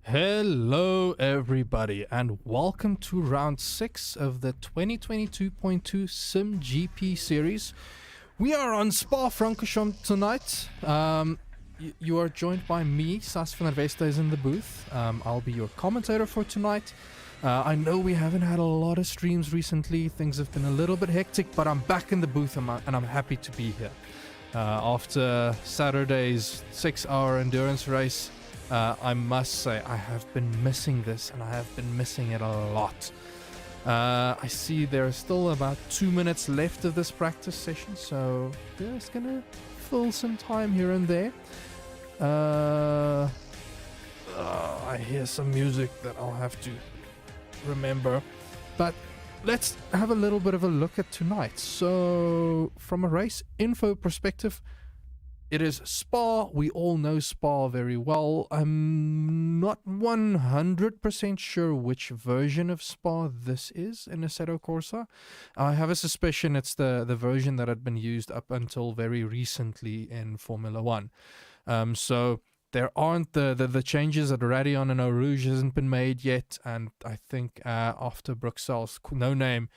Hello, everybody, and welcome to round 6 of the 2022.2 simGP series. We are on Spa-Francorchamps tonight. You are joined by me, Sas van der Westhuizen, in the booth. I'll be your commentator for tonight. I know we haven't had a lot of streams recently. Things have been a little bit hectic, but I'm back in the booth and I'm happy to be here. After Saturday's 6-hour endurance race, I must say I have been missing this, and I have been missing it a lot. I see there's still about 2 minutes left of this practice session, so just gonna fill some time here and there. I hear some music that I'll have to remember, but let's have a little bit of a look at tonight. So from a race info perspective, it is Spa. We all know Spa very well. I'm not 100% sure which version of Spa this is in Assetto Corsa. I have a suspicion it's the version that had been used up until very recently in Formula 1. So there aren't the changes that Radion and Eau Rouge hasn't been made yet, and I think after Bruxelles No Name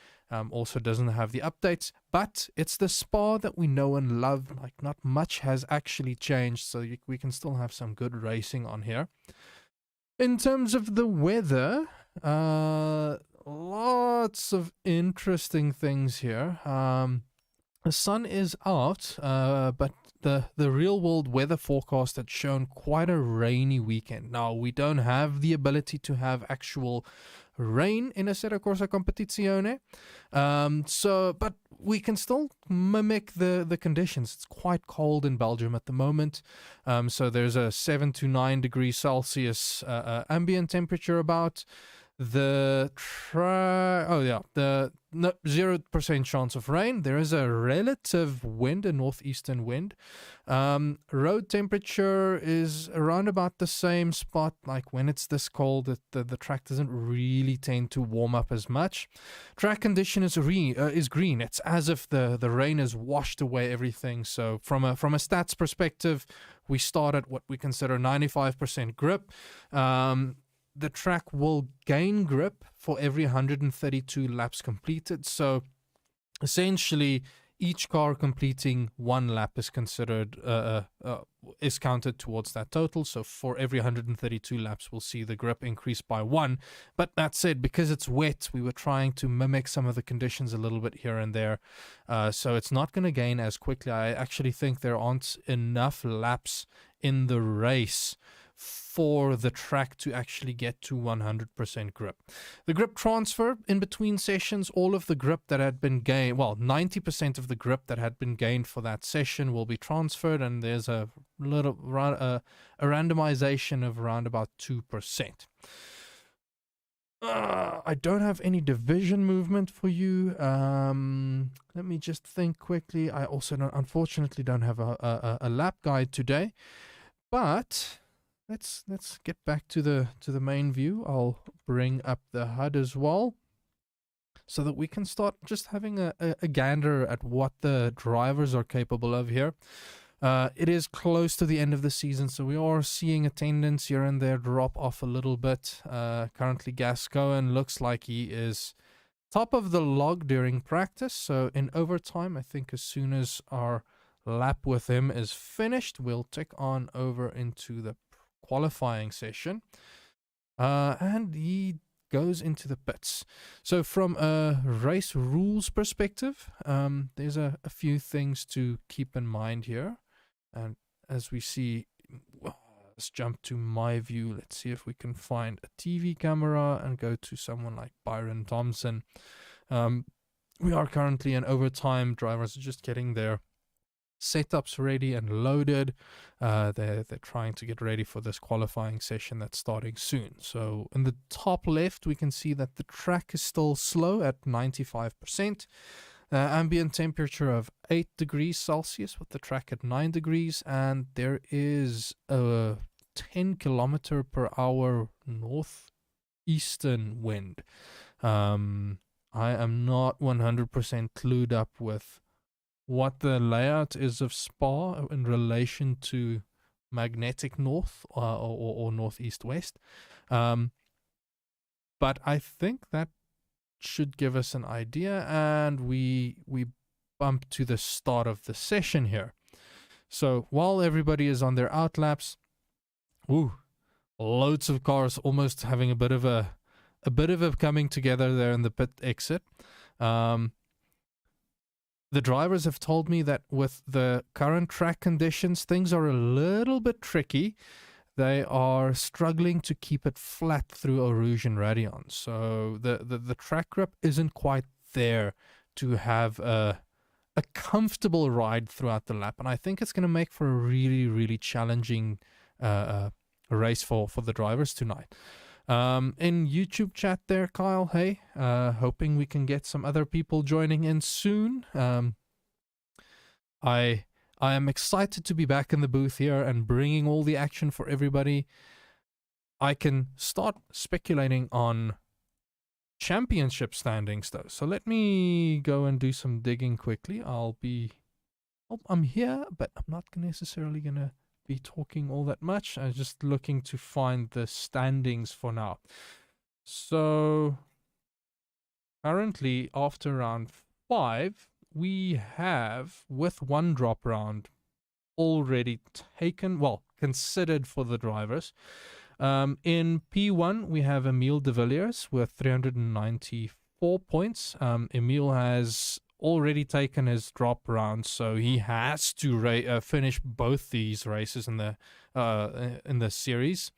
also doesn't have the updates, but it's the Spa that we know and love. Like, not much has actually changed, so we can still have some good racing on here. In terms of the weather, lots of interesting things here. The sun is out, but the real world weather forecast had shown quite a rainy weekend. Now, we don't have the ability to have actual rain in Assetto Corsa Competizione, but we can still mimic the conditions. It's quite cold in Belgium at the moment, so there's a 7 to 9 degrees Celsius ambient temperature about. The 0% chance of rain. There is a relative wind, a northeastern wind. Road temperature is around about the same spot. Like, when it's this cold, the track doesn't really tend to warm up as much. Track condition is green. It's as if the rain has washed away everything. So from a stats perspective, we start at what we consider 95% grip. The track will gain grip for every 132 laps completed. So essentially, each car completing one lap is considered is counted towards that total. So for every 132 laps, we'll see the grip increase by 1. But that said, because it's wet, we were trying to mimic some of the conditions a little bit here and there. So it's not going to gain as quickly. I actually think there aren't enough laps in the race for the track to actually get to 100% grip. The grip transfer in between sessions, all of the grip that had been gained, 90% of the grip that had been gained for that session will be transferred, and there's a randomization of around about 2%. I don't have any division movement for you. Let me just think quickly. I also unfortunately don't have a lap guide today, but Let's get back to the main view. I'll bring up the HUD as well, so that we can start just having a gander at what the drivers are capable of here. It is close to the end of the season, so we are seeing attendance here and there drop off a little bit. Currently, Gascoigne looks like he is top of the log during practice, so in overtime, I think as soon as our lap with him is finished, we'll tick on over into the qualifying session, and he goes into the pits. So from a race rules perspective, there's a few things to keep in mind here. And as we see, let's jump to my view. Let's see if we can find a TV camera and go to someone like Byron Thompson. We are currently in overtime. Drivers are just getting their setups ready and loaded. They're trying to get ready for this qualifying session that's starting soon. So in the top left, we can see that the track is still slow at 95%. Ambient temperature of 8 degrees Celsius with the track at 9 degrees, and there is a 10 kilometer per hour northeastern wind. I am not 100% clued up with what the layout is of Spa in relation to magnetic north or northeast west. But I think that should give us an idea, and we bump to the start of the session here. So while everybody is on their out laps, loads of cars almost having a bit of a coming together there in the pit exit. The drivers have told me that with the current track conditions, things are a little bit tricky. They are struggling to keep it flat through Eau Rouge and Radion. So the track grip isn't quite there to have a comfortable ride throughout the lap. And I think it's going to make for a really, really challenging race for the drivers tonight. In YouTube chat there, Kyle, hey, hoping we can get some other people joining in soon. I am excited to be back in the booth here and bringing all the action for everybody. I can start speculating on championship standings though. So let me go and do some digging quickly. I'm here, but I'm not necessarily going to be talking all that much. I'm just looking to find the standings for now. So currently after round 5, we have, with one drop round already taken, well, considered for the drivers. In P1, we have Emile de Villiers with 394 points. Emile has already taken his drop round, so he has to finish both these races in the series.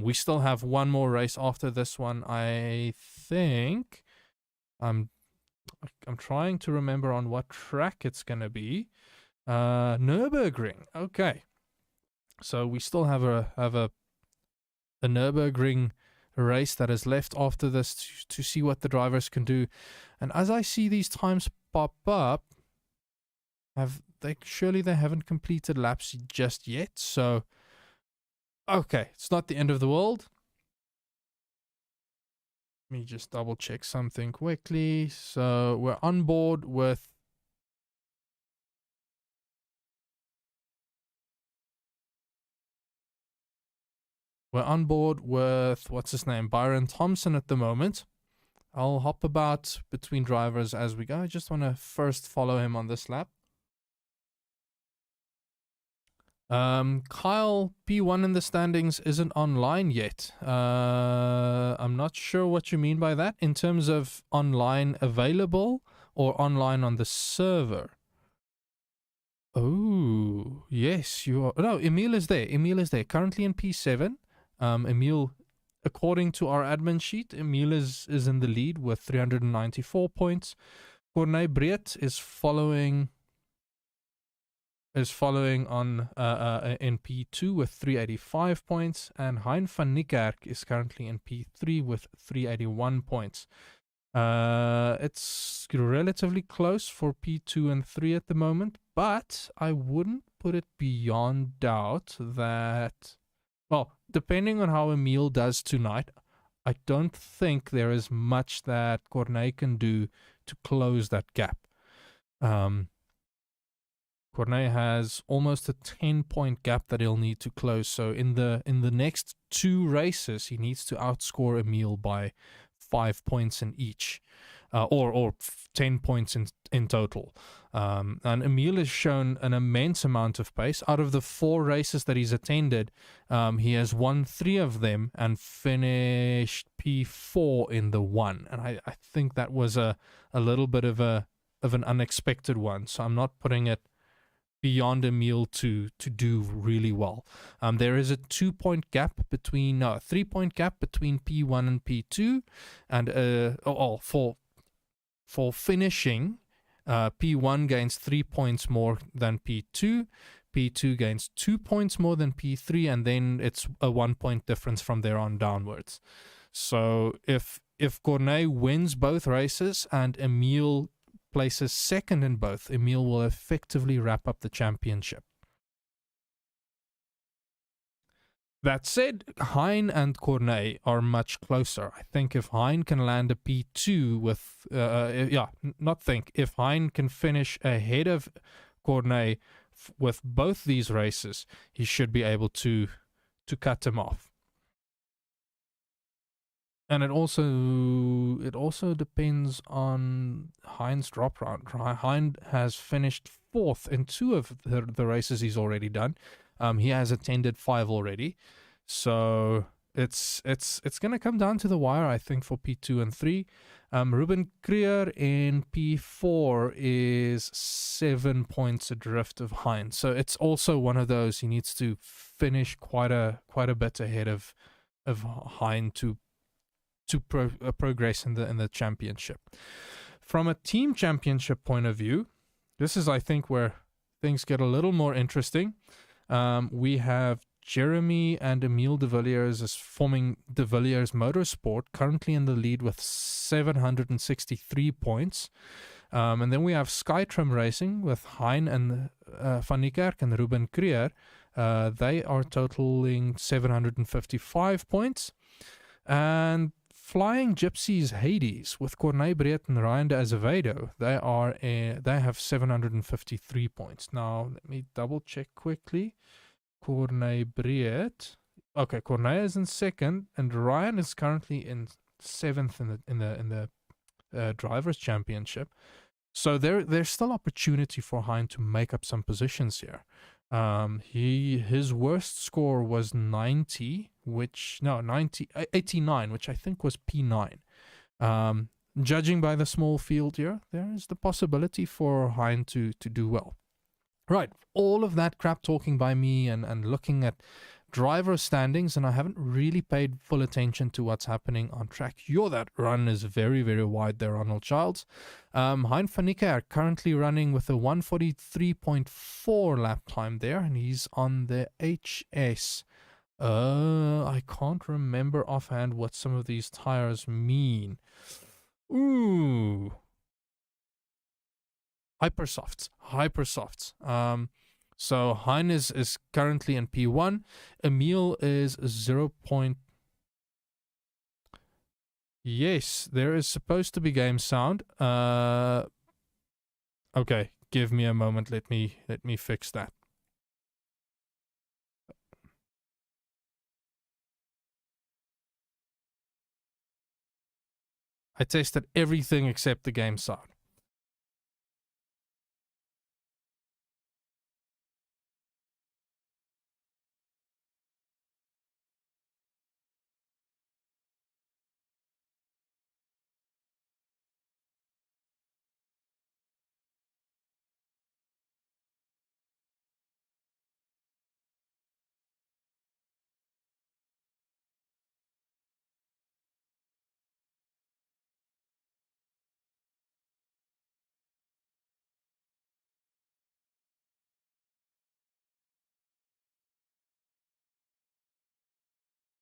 We still have one more race after this one. I think I'm trying to remember on what track it's going to be. Nürburgring. Okay, so we still have a Nürburgring race that is left after this to see what the drivers can do. And as I see these times pop up, surely they haven't completed laps just yet. So okay, it's not the end of the world. Let me just double check something quickly. So we're on board with what's his name, Byron Thompson at the moment. I'll hop about between drivers as we go. I just want to first follow him on this lap. Kyle, P1 in the standings isn't online yet. I'm not sure what you mean by that in terms of online available or online on the server. Oh, yes, you are. No, Emile is there. Currently in P7. Emile, according to our admin sheet, Emile is in the lead with 394 points. Corné Breed is following on in P2 with 385 points, and Hein van Niekerk is currently in P3 with 381 points. It's relatively close for P2 and 3 at the moment, but I wouldn't put it beyond doubt that, well, depending on how Emile does tonight, I don't think there is much that Corné can do to close that gap. Corné has almost a 10-point gap that he'll need to close. So in the next 2 races, he needs to outscore Emile by 5 points in each, or 10 points in total. And Emile has shown an immense amount of pace. Out of the 4 races that he's attended, he has won 3 of them and finished P4 in the 1. And I think that was a little bit of an unexpected one. So I'm not putting it beyond Emile to do really well. There is a 3-point gap between P1 and P2, and for finishing, P1 gains 3 points more than P2. P2 gains 2 points more than P3, and then it's a 1-point difference from there on downwards. So if Corné wins both races and Emile places second in both, Emile will effectively wrap up the championship. That said, Hein and Corné are much closer. I think if Hein can land a P2 if Hein can finish ahead of Corné with both these races, he should be able to cut him off. And it also depends on Hein's drop round. Hein has finished 4th in 2 of the races he's already done. He has attended 5 already, so it's going to come down to the wire, I think, for P2 and 3. Ruben Krier in P4 is 7 points adrift of Hein, so it's also one of those he needs to finish quite a bit ahead of Hein to progress in the championship. From a team championship point of view, this is, I think, where things get a little more interesting. We have Jeremy and Emile de Villiers is forming de Villiers Motorsport, currently in the lead with 763 points. And then we have Skytrim Racing with Hein and Van Niekerk and Ruben Krier. They are totaling 755 points. And Flying Gypsies Hades with Corné Breed and Ryan de Azevedo, they have 753 points. Now, let me double check quickly. Corné Breed. Okay, Corné is in 2nd, and Ryan is currently in 7th in the Drivers' Championship. So there's still opportunity for Hein to make up some positions here. His worst score was 89, which I think was P9. Judging by the small field here, there is the possibility for Hein to do well. Right, all of that crap talking by me and looking at driver standings, and I haven't really paid full attention to what's happening on track. That run is very, very wide there, Ronald Childs. Hein van Niekerk currently running with a 143.4 lap time there, and he's on the HS. I can't remember offhand what some of these tires mean. Ooh. Hypersofts. So Hein is currently in P1. Emile is 0. Yes, there is supposed to be game sound. Okay, give me a moment. Let me fix that. I tested everything except the game sound.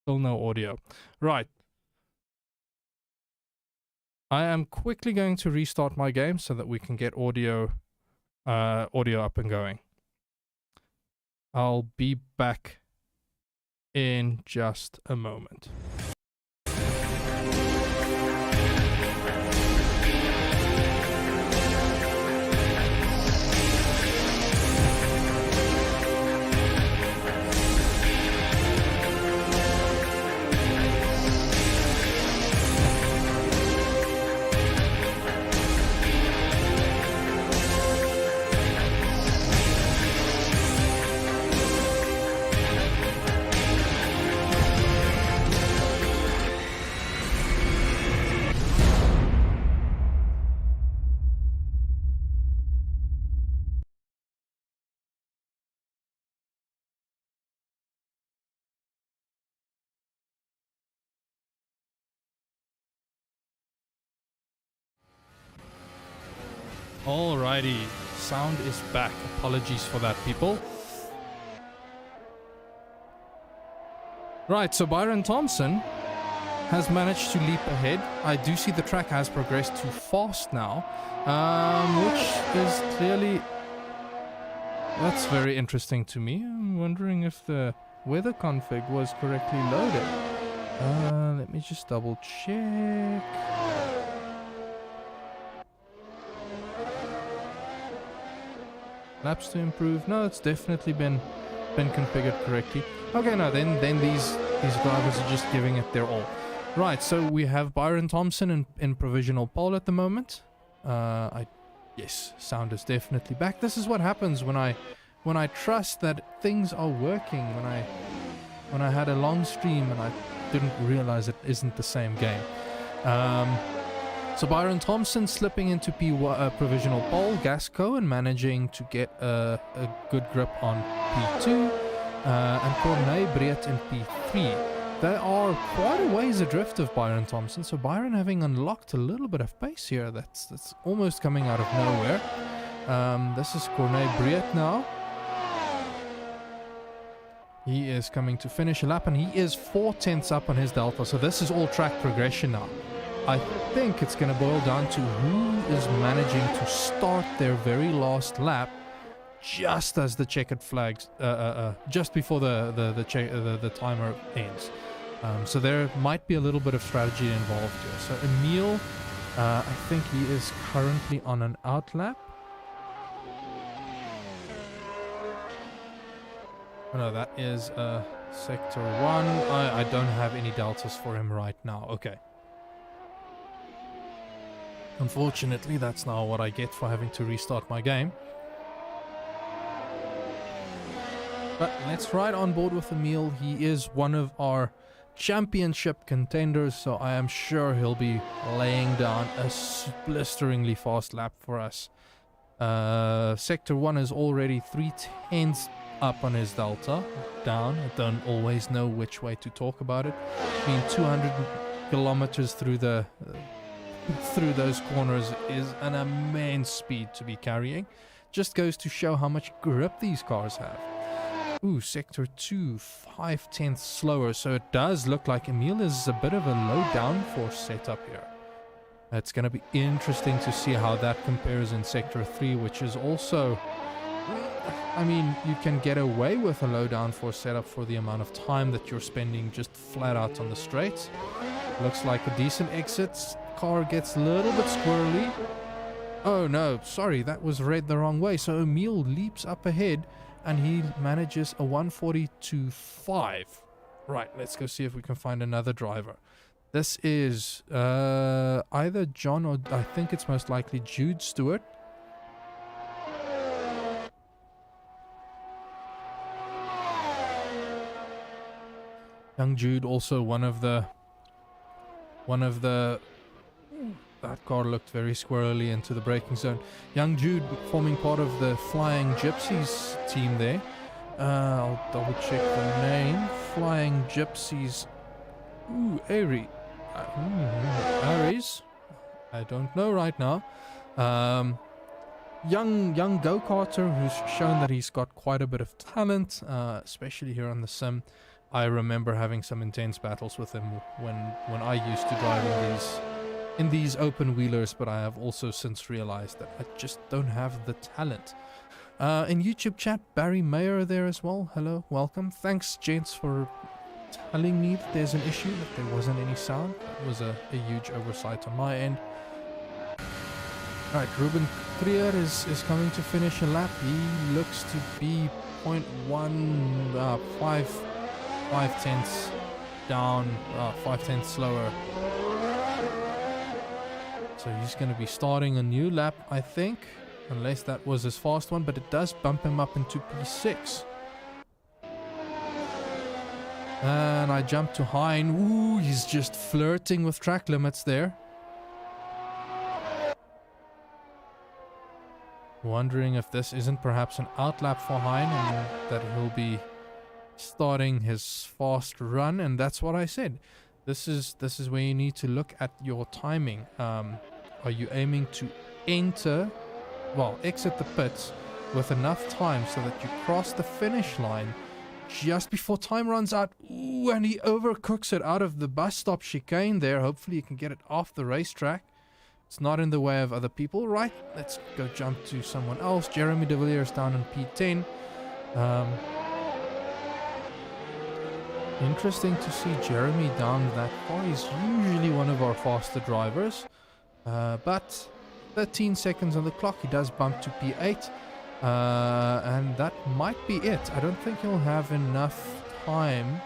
Still no audio. Right. I am quickly going to restart my game so that we can get audio up and going. I'll be back in just a moment. Alrighty, sound is back. Apologies for that, people. Right, so Byron Thompson has managed to leap ahead. I do see the track has progressed too fast now, which is clearly... That's very interesting to me. I'm wondering if the weather config was correctly loaded. Let me just double check. Laps to improve. No, it's definitely been configured correctly. Okay, no, then these drivers are just giving it their all. Right, so we have Byron Thompson in provisional pole at the moment. Yes, sound is definitely back. This is what happens when I trust that things are working. When I had a long stream and I didn't realize it isn't the same game. So Byron Thompson slipping into provisional pole. Gasco and managing to get a good grip on P2. And Corneille Breet in P3. They are quite a ways adrift of Byron Thompson. So Byron having unlocked a little bit of pace here. That's almost coming out of nowhere. This is Corneille Breet now. He is coming to finish a lap and he is 4/10 up on his delta. So this is all track progression now. I think it's going to boil down to who is managing to start their very last lap just as the checkered flags, just before the timer ends. So there might be a little bit of strategy involved here. So Emil, I think he is currently on an out lap. Oh no, that is sector 1. I don't have any deltas for him right now. Okay. Unfortunately, that's now what I get for having to restart my game. But let's ride on board with Emil. He is one of our championship contenders, so I am sure he'll be laying down a blisteringly fast lap for us. Sector 1 is already 3/10 up on his delta. Down. I don't always know which way to talk about it. Being 200 kilometers through those corners is an immense speed to be carrying. Just goes to show how much grip these cars have. Ooh, sector 2, 5/10 slower. So it does look like Emil is a bit of a low downforce setup here. It's going to be interesting to see how that compares in sector 3, which is also... I mean, you can get away with a low downforce setup for the amount of time that you're spending just flat out on the straights. Looks like a decent exit. Car gets a little bit squirrely. Oh no, sorry, that was read the wrong way. So Emil leaps up ahead and he manages a 142.5. Right, let's go see if we can find another driver. This is either John or I think it's most likely Jude Stewart. Young Jude, also one of the that car looked very squirrely into the braking zone. Young Jude forming part of the Flying Gypsies team there. I'll double check the name. Flying Gypsies. Ooh, Aries. I don't know right now. Young go-karter who's shown that he's got quite a bit of talent, especially here on the sim. I remember having some intense battles with him when I used to drive in these open wheelers, but I have also since realized that I just don't have the talent. In YouTube chat, Barry Mayer there as well. Hello, welcome. Thanks, gents, for telling me that there's an issue, that there wasn't any sound. That was a huge oversight on my end. Alright, Ruben Krier is coming to finish a lap. He looks to be 5/10 down, 5/10 slower. So he's going to be starting a new lap, I think, unless that was his fast one, but it does bump him up into P6. And I jump to Hein. Ooh, he's just flirting with track limits there. Wondering if this isn't perhaps an outlap for Hein and that he'll be starting his fast run. And that's what I said. This is where you need to look at your timing. Are you aiming to exit the pits with enough time so that you cross the finish line just before time runs out? Ooh, and he overcooks it out of the bus stop chicane there. Hopefully you can get it off the racetrack. It's not in the way of other people. Right, let's go jump to someone else. Jeremy de Villiers down in P10. Interesting to see Jeremy down that far. He's usually one of our faster drivers. But 13 seconds on the clock. He does bump to P8. And that might be it. I don't think he'll have enough time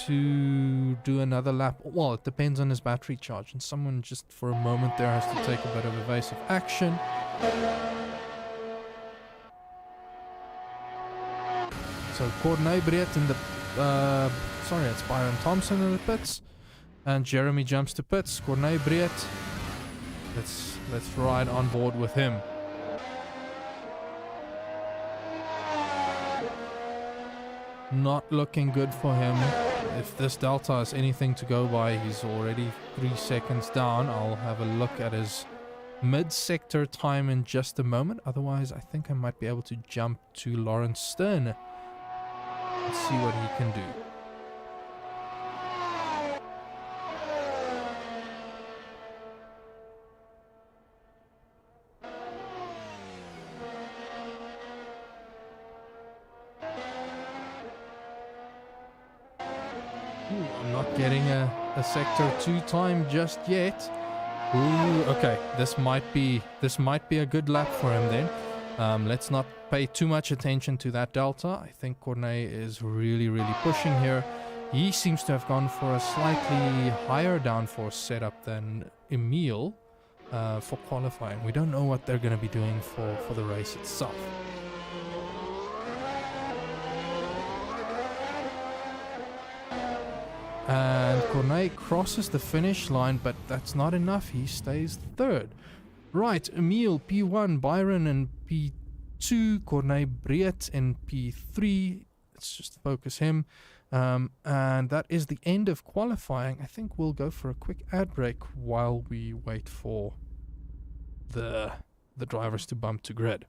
to do another lap. Well, it depends on his battery charge, and someone just for a moment there has to take a bit of evasive action. So Jogebed in the sorry, it's Byron Thompson in the pits, and Jeremy jumps to pits. Jogebed, let's ride on board with him. Not looking good for him. If this delta is anything to go by, he's already 3 seconds down. I'll have a look at his mid-sector time in just a moment. Otherwise, I think I might be able to jump to Lawrence Stern and see what he can do. I'm not getting a sector 2 time just yet. Ooh, okay, this might be a good lap for him then. Let's not pay too much attention to that delta. I think Cornet is really pushing here. He seems to have gone for a slightly higher downforce setup than Emil for qualifying. We don't know what they're going to be doing for the race itself. And Cornet crosses the finish line, but that's not enough. He stays third. Right, Emil P1, Byron in P2, Jogebed in P3. Let's just focus him. And that is the end of qualifying. I think we'll go for a quick ad break while we wait for the drivers to bump to grid.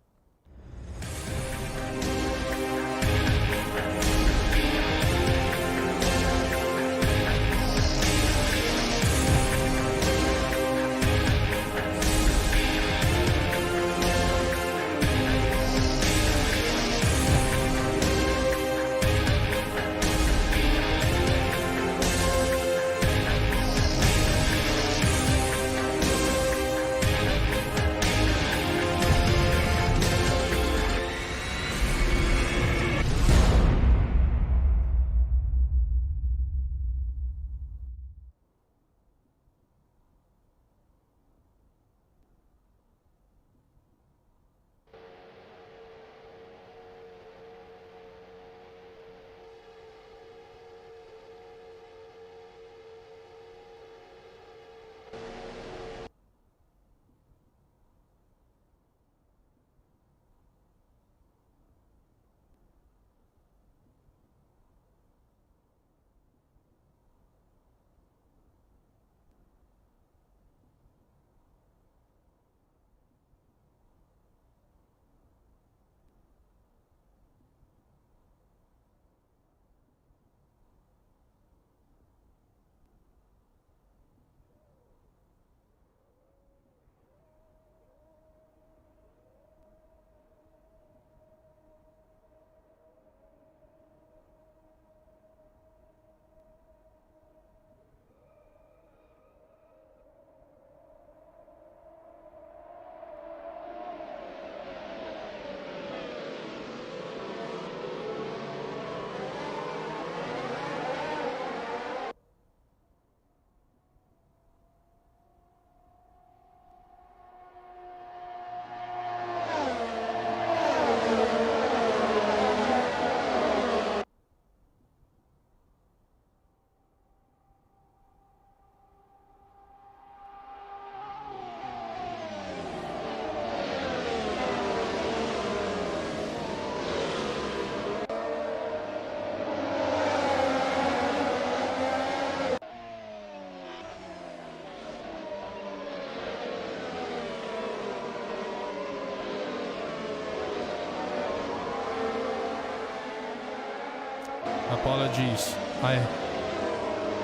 Apologies. I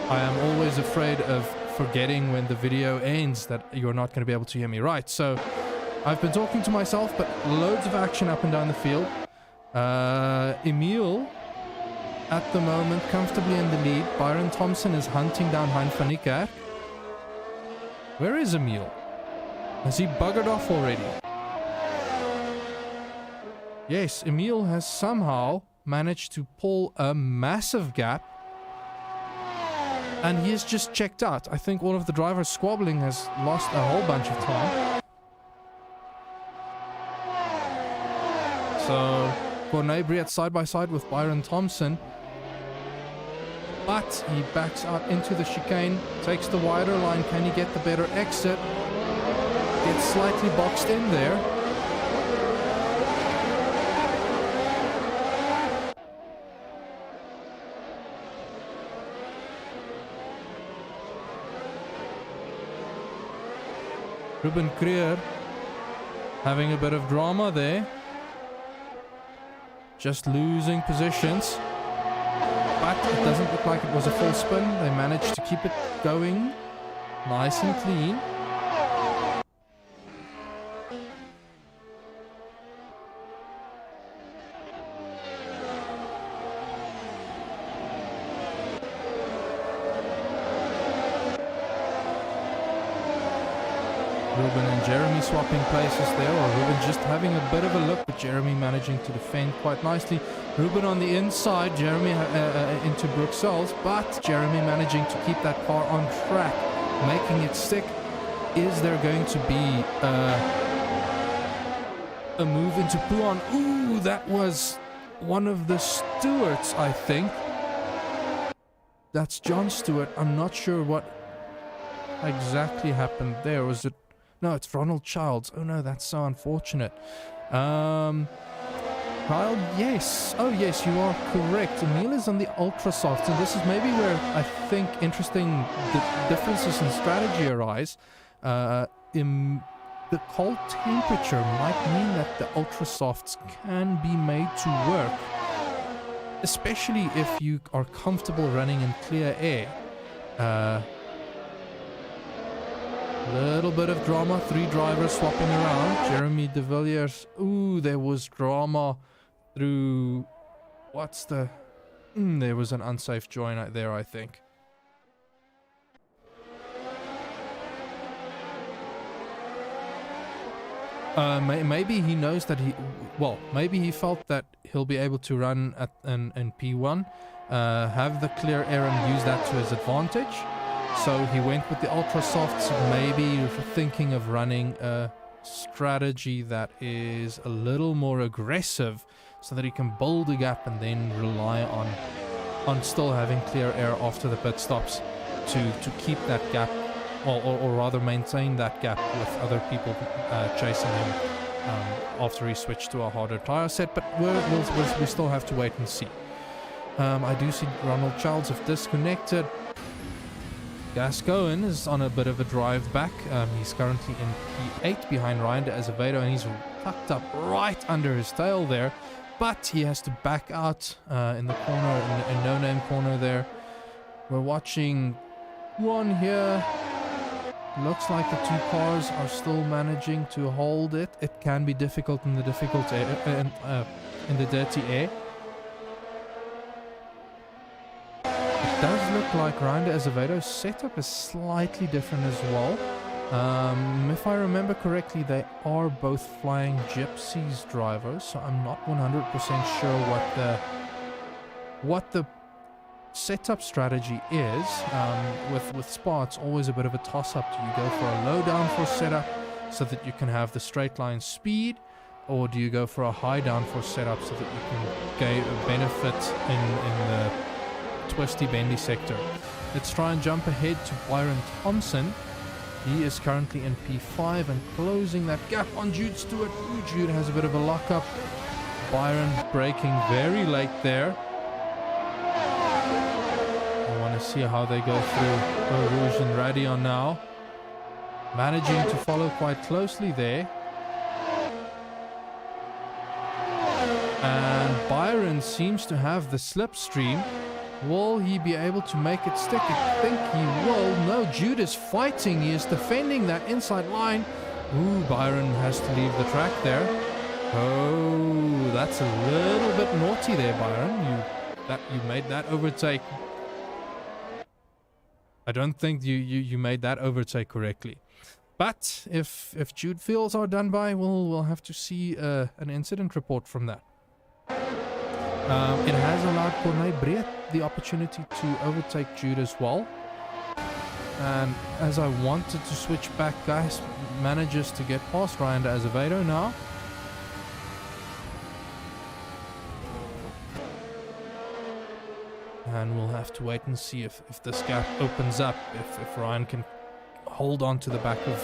am always afraid of forgetting when the video ends that you're not going to be able to hear me. Right, so I've been talking to myself, but loads of action up and down the field. Emil, at the moment, comfortably in the lead. Byron Thompson is hunting down Hein van Niekerk. Where is Emil? Has he buggered off already? Yes, Emil has somehow managed to pull a massive gap. And he has just checked out. I think all of the drivers squabbling has lost a whole bunch of time. So, Corné Briat side by side with Byron Thompson. But he backs out into the chicane, takes the wider line. Can he get the better exit? Gets slightly boxed in there. Ruben Creer having a bit of drama there. Just losing positions. But it doesn't look like it was a full spin. They managed to keep it going nice and clean. Ruben and Jeremy swapping places there, or Ruben just having a bit of a look, but Jeremy managing to defend quite nicely. Ruben on the inside, Jeremy into Bruxelles, but Jeremy managing to keep that car on track, making it stick. Is there going to be a move into Pouan? Ooh, that was one of the Stewarts, I think. That's John Stewart. I'm not sure what exactly happened there. Was it... No, it's Ronald Childs. Oh no, that's so unfortunate. Kyle, yes. Oh yes, you are correct. Emil is on the ultra softs, and this is maybe where I think interesting differences in strategy arise. The cold temperature might mean that the ultra softs can be made to work, especially if you are comfortable running in clear air. Little bit of drama, 3 drivers swapping around. Jeremy de Villiers. Ooh, there was drama through... What's the... there was an unsafe join out there, I think. Maybe he knows that he... Well, maybe he felt that he'll be able to run at in P1, have the clear air and use that to his advantage. So he went with the ultra softs, maybe thinking of running a strategy that is a little more aggressive so that he can build a gap and then rely on still having clear air after the pit stops to keep that gap, or rather maintain that gap with other people chasing him after he switched to a harder tire set. But we still have to wait and see. I do see Ronald Childs have disconnected. Gascoigne is on a bit of a drive back. He's currently in P8 behind Ryan de Azevedo, and he's tucked up right under his tail there. But he has to back out in the corner, in no-name corner there. We're watching one here. Looks like the 2 cars are still managing to hold it. It can be difficult in the in the dirty air. It does look like Ryan de Azevedo's setup is slightly different as well. If I remember correctly, they are both flying Gypsies drivers, so I'm not 100% sure what the setup strategy is. With Spa, it's always a bit of a toss-up. Do you go for a low downforce setup so that you can have the straight line speed, or do you go for a high downforce setup so that you can gain a benefit in the twisty bendy sector? Let's try and jump ahead to Byron Thompson. He is currently in P5 and closing that gap on Jude Stewart. Ooh, Jude has a bit of a lockup. Byron braking very late there. I want to see how they go through Eau Rouge and Radion now. Managing to follow quite closely there. And Byron seems to have the slipstream. Will he be able to make it stick? I think he will. No, Jude is fighting. He is defending that inside line. Ooh, Byron has to leave the track there. Oh, that's a little bit naughty there, Byron. You made that overtake. I don't think you made that overtake correctly. But if Jude fields are done by, we'll have to see an incident report from that. It has allowed Corné Breed the opportunity to overtake Jude as well. And as I wanted to switch back, guys manages to get past Ryan de Azevedo now. And we'll have to wait and see if this gap opens up, if Ryan can hold on to the back of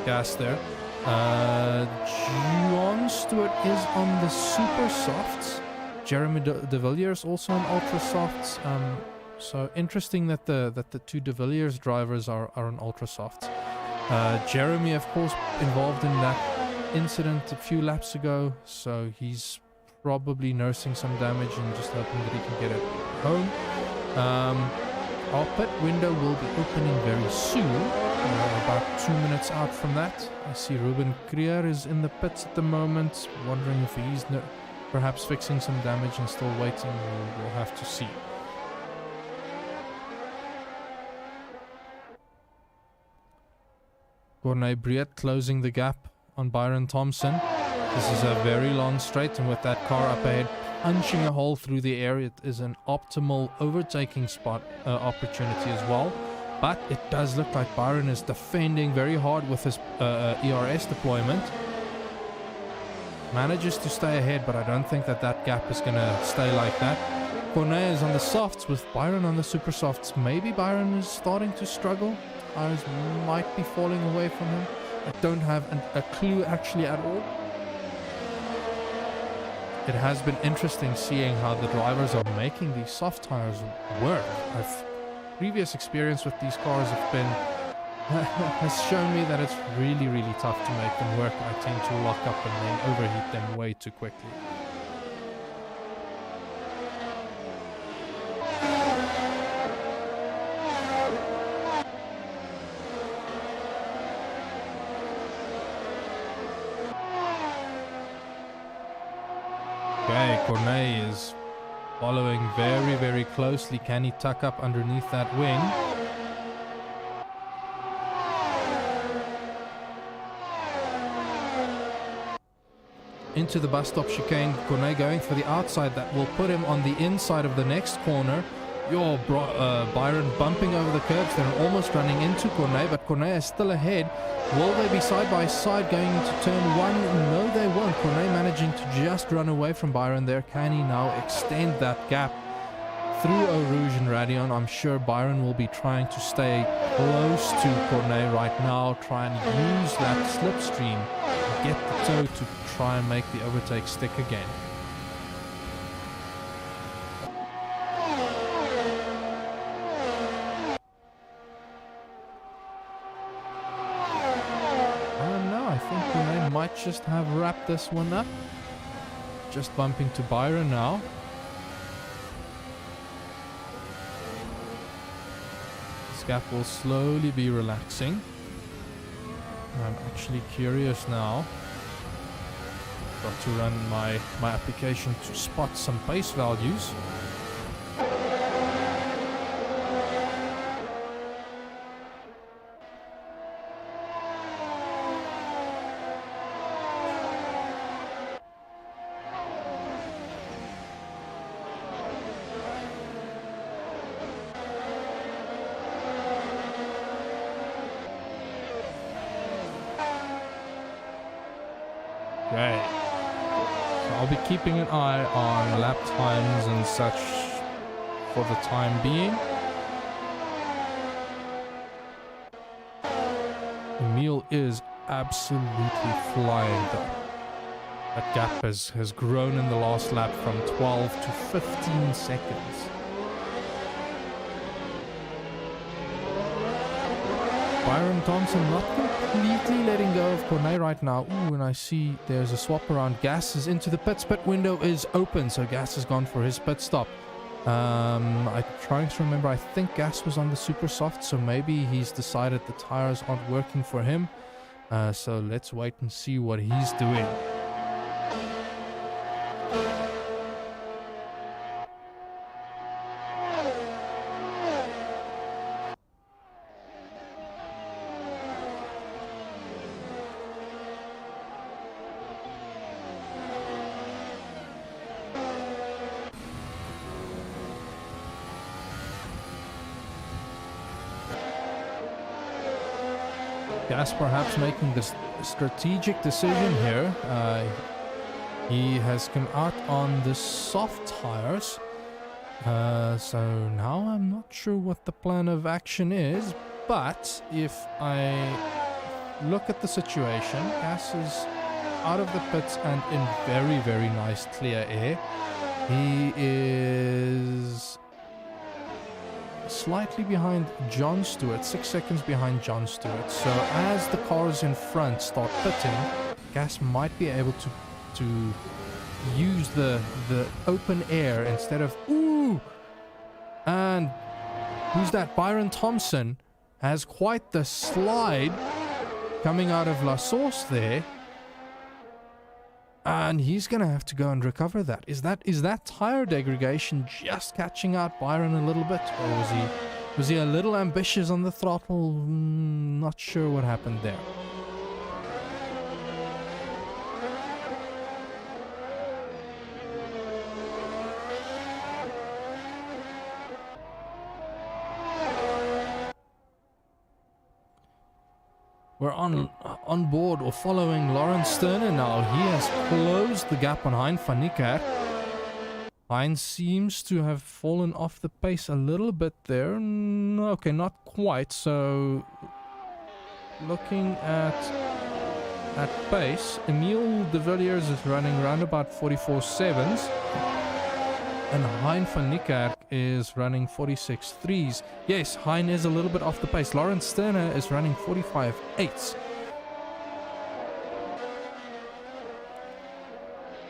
Gas there. John Stewart is on the super softs. Jeremy de Villiers also on ultra softs. So interesting that the two de Villiers drivers are on ultra softs. Jeremy, of course, involved in that incident a few laps ago, so he's probably nursing some damage and just hoping that he can get it home. Our pit window will be opening very soon. About 2 minutes out from that. I see Ruben Krier is in the pits at the moment, wondering if he's perhaps fixing some damage and still waiting. We'll have to see. Corné Breed closing the gap on Byron Thompson. This is a very long straight, and with that car up ahead punching a hole through the air, it is an optimal overtaking spot opportunity as well. But it does look like Byron is defending very hard with his ERS deployment. Manages to stay ahead, but I don't think that gap is going to stay like that. Corné is on the softs with Byron on the super softs. Maybe Byron is starting to struggle. Tires might be falling away from him. I don't have a clue actually at all. It has been interesting seeing how the drivers are making these soft tires work. Previous experience with these cars has shown me that it's really, really tough to make them work. I tend to lock up and then overheat them way too quickly. Okay, Corné is following very, very closely. Can he tuck up underneath that wing? Into the bus stop chicane. Corné going for the outside. That will put him on the inside of the next corner. Byron bumping over the curbs. They're almost running into Corné, but Corné is still ahead. Will they be side by side going into turn one? No, they won't. Corné managing to just run away from Byron there. Can he now extend that gap through Eau Rouge and Radion? I'm sure Byron will be trying to stay close to Corné right now, try and use that slipstream, get the toe to try and make the overtake stick again. Might just have wrapped this one up. Just bumping to Byron now. This gap will slowly be relaxing. I'm actually curious now. Got to run my application to spot some pace values. Okay, so I'll be keeping an eye on lap times and such for the time being. Emil is absolutely flying though. That gap has grown in the last lap from 12 to 15 seconds. Byron Thompson not completely letting go of Corné right now. Ooh, and I see there's a swap around. Gas is into the pits. Pit window is open, so Gas has gone for his pit stop. I'm trying to remember. I think Gas was on the super soft, so maybe he's decided the tires aren't working for him. So let's wait and see what he's doing. Gas perhaps making this strategic decision here. He has come out on the soft tires. So now I'm not sure what the plan of action is, but if I look at the situation, Gas is out of the pits and in very, very nice clear air. He is slightly behind John Stewart, 6 seconds behind John Stewart. So as the cars in front start pitting, Gas might be able to use the open air instead of ooh. And who's that? Byron Thompson has quite the slide coming out of La Source there. And he's going to have to go and recover that. Is that tire degradation just catching out Byron a little bit? Or was he a little ambitious on the throttle? Not sure what happened there. We're on board or following Lawrence Sterner now. He has closed the gap on Hein van Niekerk. Hein seems to have fallen off the pace a little bit there. Okay, not quite. So, looking at pace, Emile de Villiers is running around about 44.7s. And Hein van Niekerk is running 46.3s. Yes, Hein is a little bit off the pace. Lawrence Sterner is running 45.8s.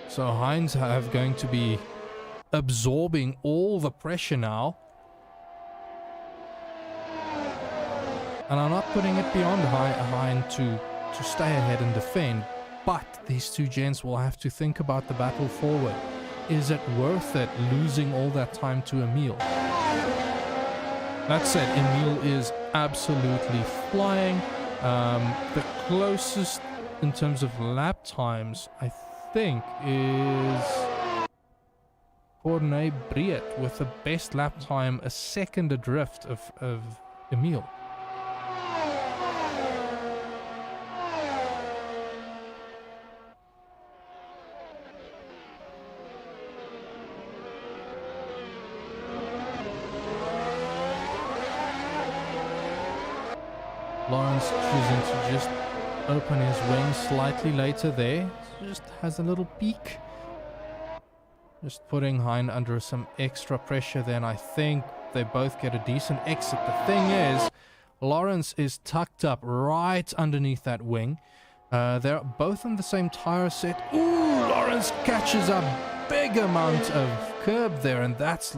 So Heinz have going to be absorbing all the pressure now. And I'm not putting it beyond Hein to stay ahead and defend. But these two gents will have to think about the battle forward. Is it worth it losing all that time to Emile? That said, Emile is absolutely flying. The closest in terms of lap times, I think, is Corné Briet with the best lap time, a second adrift of Emile. Lawrence choosing to just open his wings slightly later there. Just has a little peek. Just putting Hein under some extra pressure then. I think they both get a decent exit. The thing is, Lawrence is tucked up right underneath that wing. They're both on the same tire set. Ooh, Lawrence catches a big amount of curb there, and that's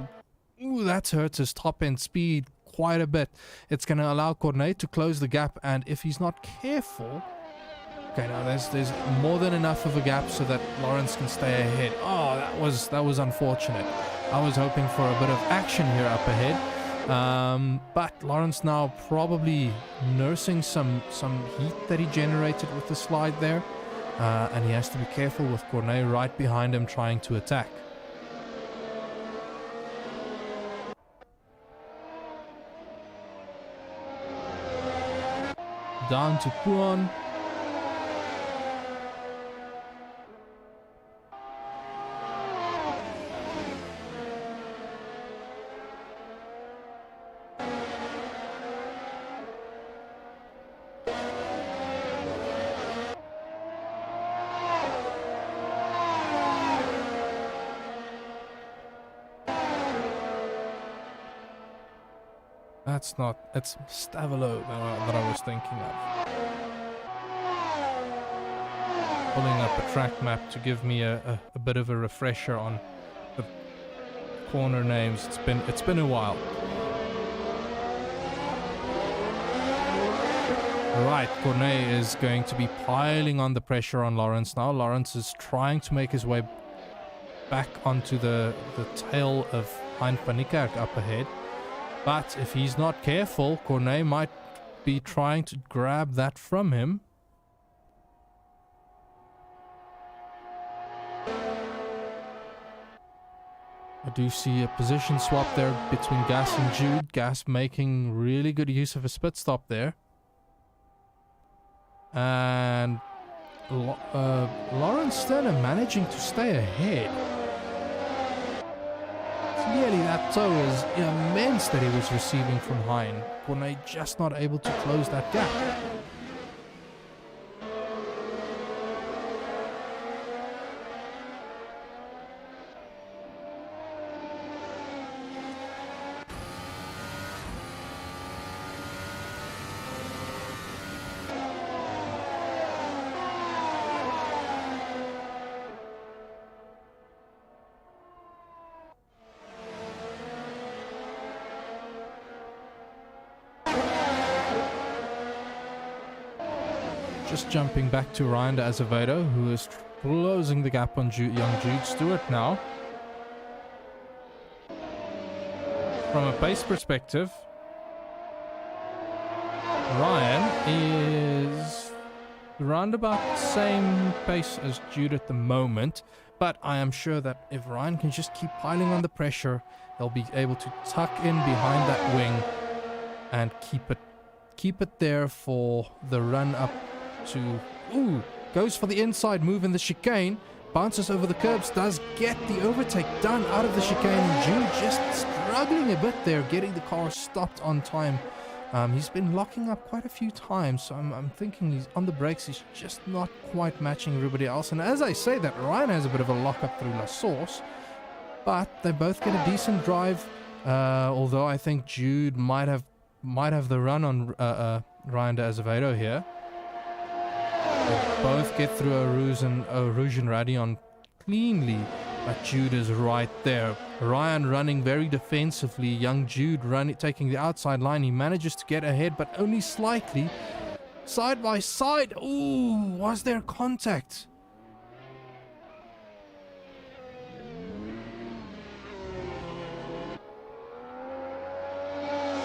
hurt his top end speed quite a bit. It's going to allow Corné to close the gap, and if he's not careful, okay, now there's more than enough of a gap so that Lawrence can stay ahead. Oh, that was unfortunate. I was hoping for a bit of action here up ahead, but Lawrence now probably nursing some heat that he generated with the slide there, and he has to be careful with Corné right behind him trying to attack. Down to Puan. It's Stavelo that I was thinking of. Pulling up a track map to give me a bit of a refresher on the corner names. It's been a while. Right, Corné is going to be piling on the pressure on Lawrence now. Lawrence is trying to make his way back onto the tail of Hein van Niekerk up ahead. But if he's not careful, Corné might be trying to grab that from him. I do see a position swap there between Gas and Jude. Gas making really good use of a split stop there. And Lawrence Sterner managing to stay ahead. Clearly that tow is immense that he was receiving from Hein. Cornet just not able to close that gap. Just jumping back to Ryan de Azevedo, who is closing the gap on young Jude Stewart now. From a pace perspective, Ryan is around about the same pace as Jude at the moment, but I am sure that if Ryan can just keep piling on the pressure, he'll be able to tuck in behind that wing and keep it there for the run up to, goes for the inside move in the chicane, bounces over the curbs, does get the overtake done out of the chicane, and Jude just struggling a bit there, getting the car stopped on time. He's been locking up quite a few times, so I'm thinking he's on the brakes, he's just not quite matching everybody else. And as I say that, Ryan has a bit of a lockup through La Source, but they both get a decent drive, although I think Jude might have the run on Ryan de Azevedo here. They both get through a Rouge and Radion cleanly, but Jude is right there. Ryan running very defensively, young Jude taking the outside line. He manages to get ahead, but only slightly. Side by side. Ooh, was there contact?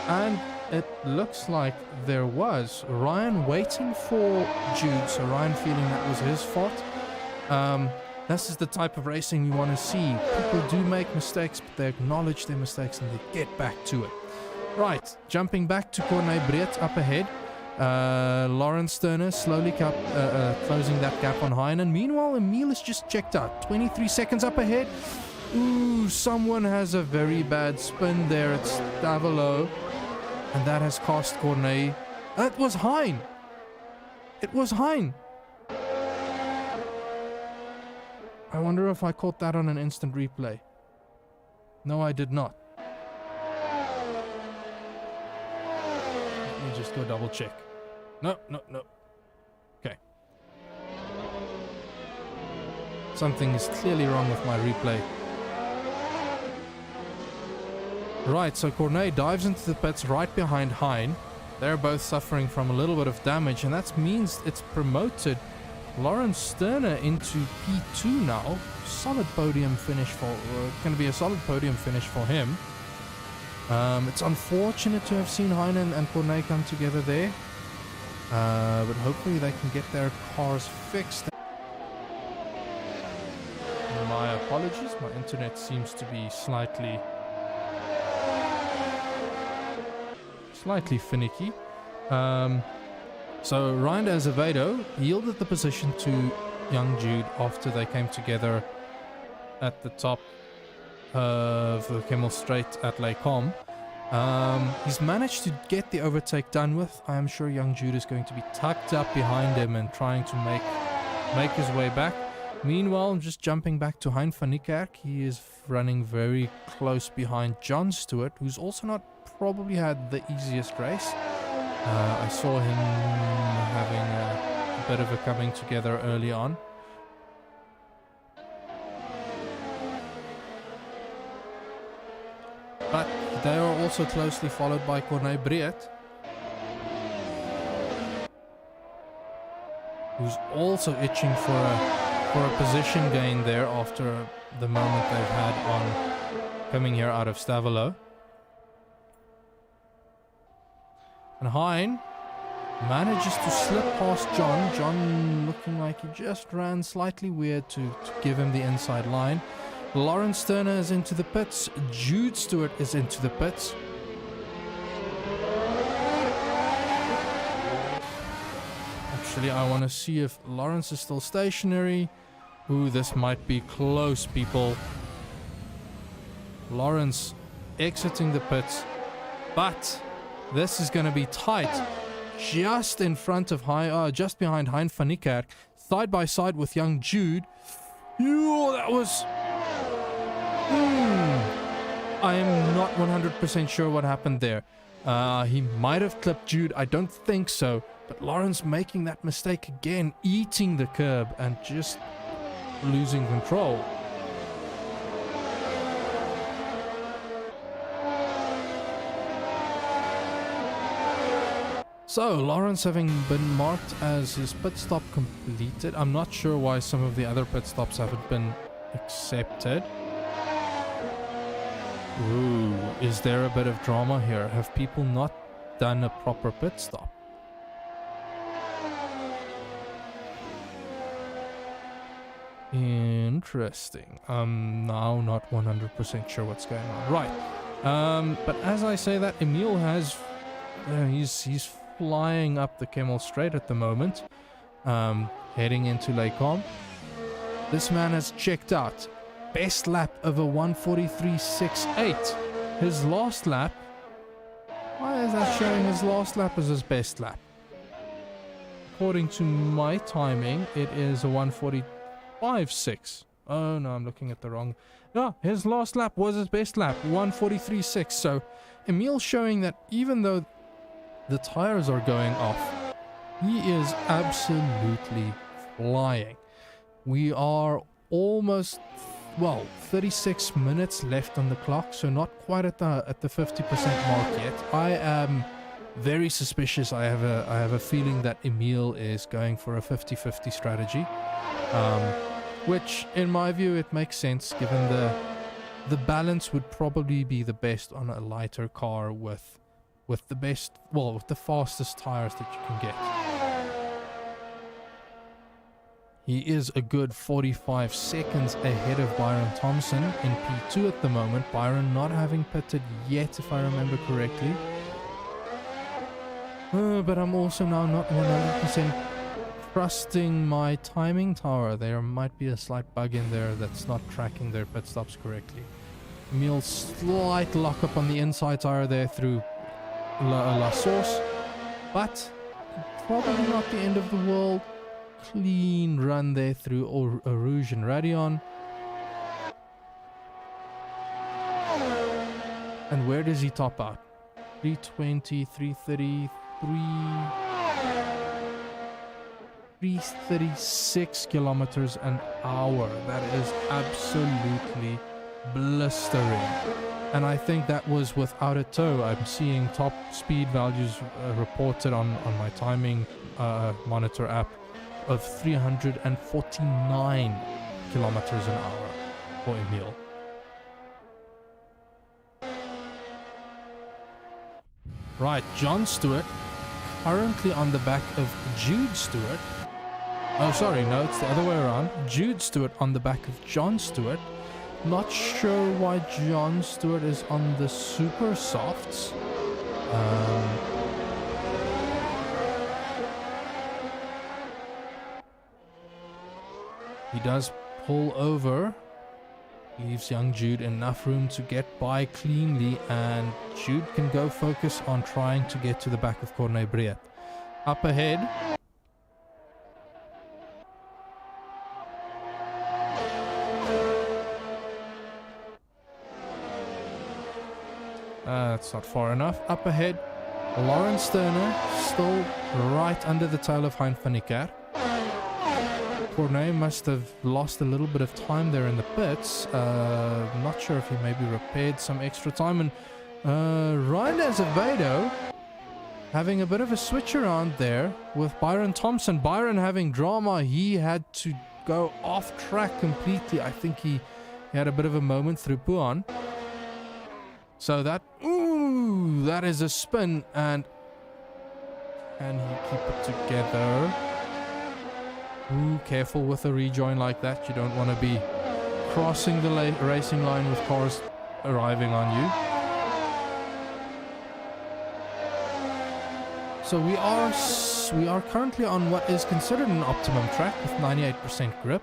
And it looks like there was. Ryan waiting for Jude, so Ryan feeling that was his fault. This is the type of racing you want to see. People do make mistakes, but they acknowledge their mistakes and they get back to it. Right, jumping back to Corne Breed up ahead. Lawrence Sterner slowly closing that gap on Hein. And meanwhile, Emil is just checked out. 23 seconds up ahead. Ooh, someone has a very bad spin there. It's Stavelo. And that has cost Corne. It was Hein. It was Hein. I wonder if I caught that on an instant replay. No, I did not. Let me just go double check. No. Okay. Something is clearly wrong with my replay. Right, so Corne dives into the pits right behind Hein. They're both suffering from a little bit of damage, and that means it's promoted Lawrence Sterner into P2 now. Solid podium finish going to be a solid podium finish for him. It's unfortunate to have seen Hein and Corne come together there, but hopefully they can get their cars fixed. My apologies, my internet seems to be slightly finicky. So Ryan de Azevedo yielded the position to young Jude after they came together at the top of the Kimmel Straight at Les Combes. He's managed to get the overtake done with. I am sure young Jude is going to be tucked up behind him and trying to make his way back. Meanwhile, just jumping back to Hein van Niekerk, he is running very close behind John Stewart, who's also not probably had the easiest race. I saw him having a bit of a coming together early on. But they are also closely followed by Corne Breed, who's also itching for a position gain there after the moment they've had on coming here out of Stavelo. And Hein manages to slip past John. John looking like he just ran slightly weird to give him the inside line. Lawrence Sterner is into the pits. Jude Stewart is into the pits. I'm actually. I want to see if Lawrence is still stationary. Ooh, this might be close, people. Lawrence exiting the pits, but this is going to be tight. Just in front of just behind Hein van Niekerk, side by side with young Jude. Ew, that was... I am not 100% sure what happened there. He might have clipped Jude. I don't think so. But Lawrence making that mistake again, eating the curb and just losing control. So, Lawrence having been marked as his pit stop completed. I'm not sure why some of the other pit stops haven't been accepted. Ooh, is there a bit of drama here? Have people not done a proper pit stop? Interesting. I'm now not 100% sure what's going on. Right. But as I say that, Emil has... he's flying up the Camel Straight at the moment. Heading into Lake-Com. This man has checked out. Best lap of a 1:43.68. His last lap... Why is that showing his last lap as his best lap? According to my timing, it is a 1:45.6. Oh no, I'm looking at the wrong... No, his last lap was his best lap, 1:43.6. So, Emil showing that even though the tires are going off, he is absolutely flying. We are almost... well, 36 minutes left on the clock, so not quite at the 50% mark yet. I am very suspicious. I have a feeling that Emil is going for a 50-50 strategy, which in my view it makes sense given the balance would probably be the best on a lighter car with the best, well, with the fastest tires that you can get. He is a good 45 seconds ahead of Byron Thompson in P2 at the moment. Byron not having pitted yet, if I remember correctly. But I'm also now not 100% trusting my timing tower. There might be a slight bug in there that's not tracking their pit stops correctly. Emil slight lockup on the inside tire there through La Source, but probably not the end of the world. Clean run there through Rouge and Radion. And where does he top out? 320, 330, 336 kilometers an hour. That is absolutely blistering. And I think that was without a tow. I'm seeing top speed values reported on my timing monitor app of 349 kilometers an hour for Emil. Right, John Stewart currently on the back of Jude Stewart. Oh, sorry, no, it's the other way around. Jude Stewart on the back of John Stewart. Not sure why John Stewart is on the super softs. He does pull over, leaves young Jude enough room to get by cleanly, and Jude can go focus on trying to get to the back of Corne Breed. Up ahead, that's not far enough. Up ahead, Lawrence Turner still right under the tail of Hein van Niekerk. Corne must have lost a little bit of time there in the pits. Not sure if he maybe repaired some extra time. And Ryan Azevedo having a bit of a switch around there with Byron Thompson. Byron having drama. He had to go off track completely. I think he had a bit of a moment through Puan. So that, ooh, that is a spin. And can he keep it together? Ooh, careful with a rejoin like that. You don't want to be crossing the racing line with cars arriving on you. So we are currently on what is considered an optimum track with 98% grip.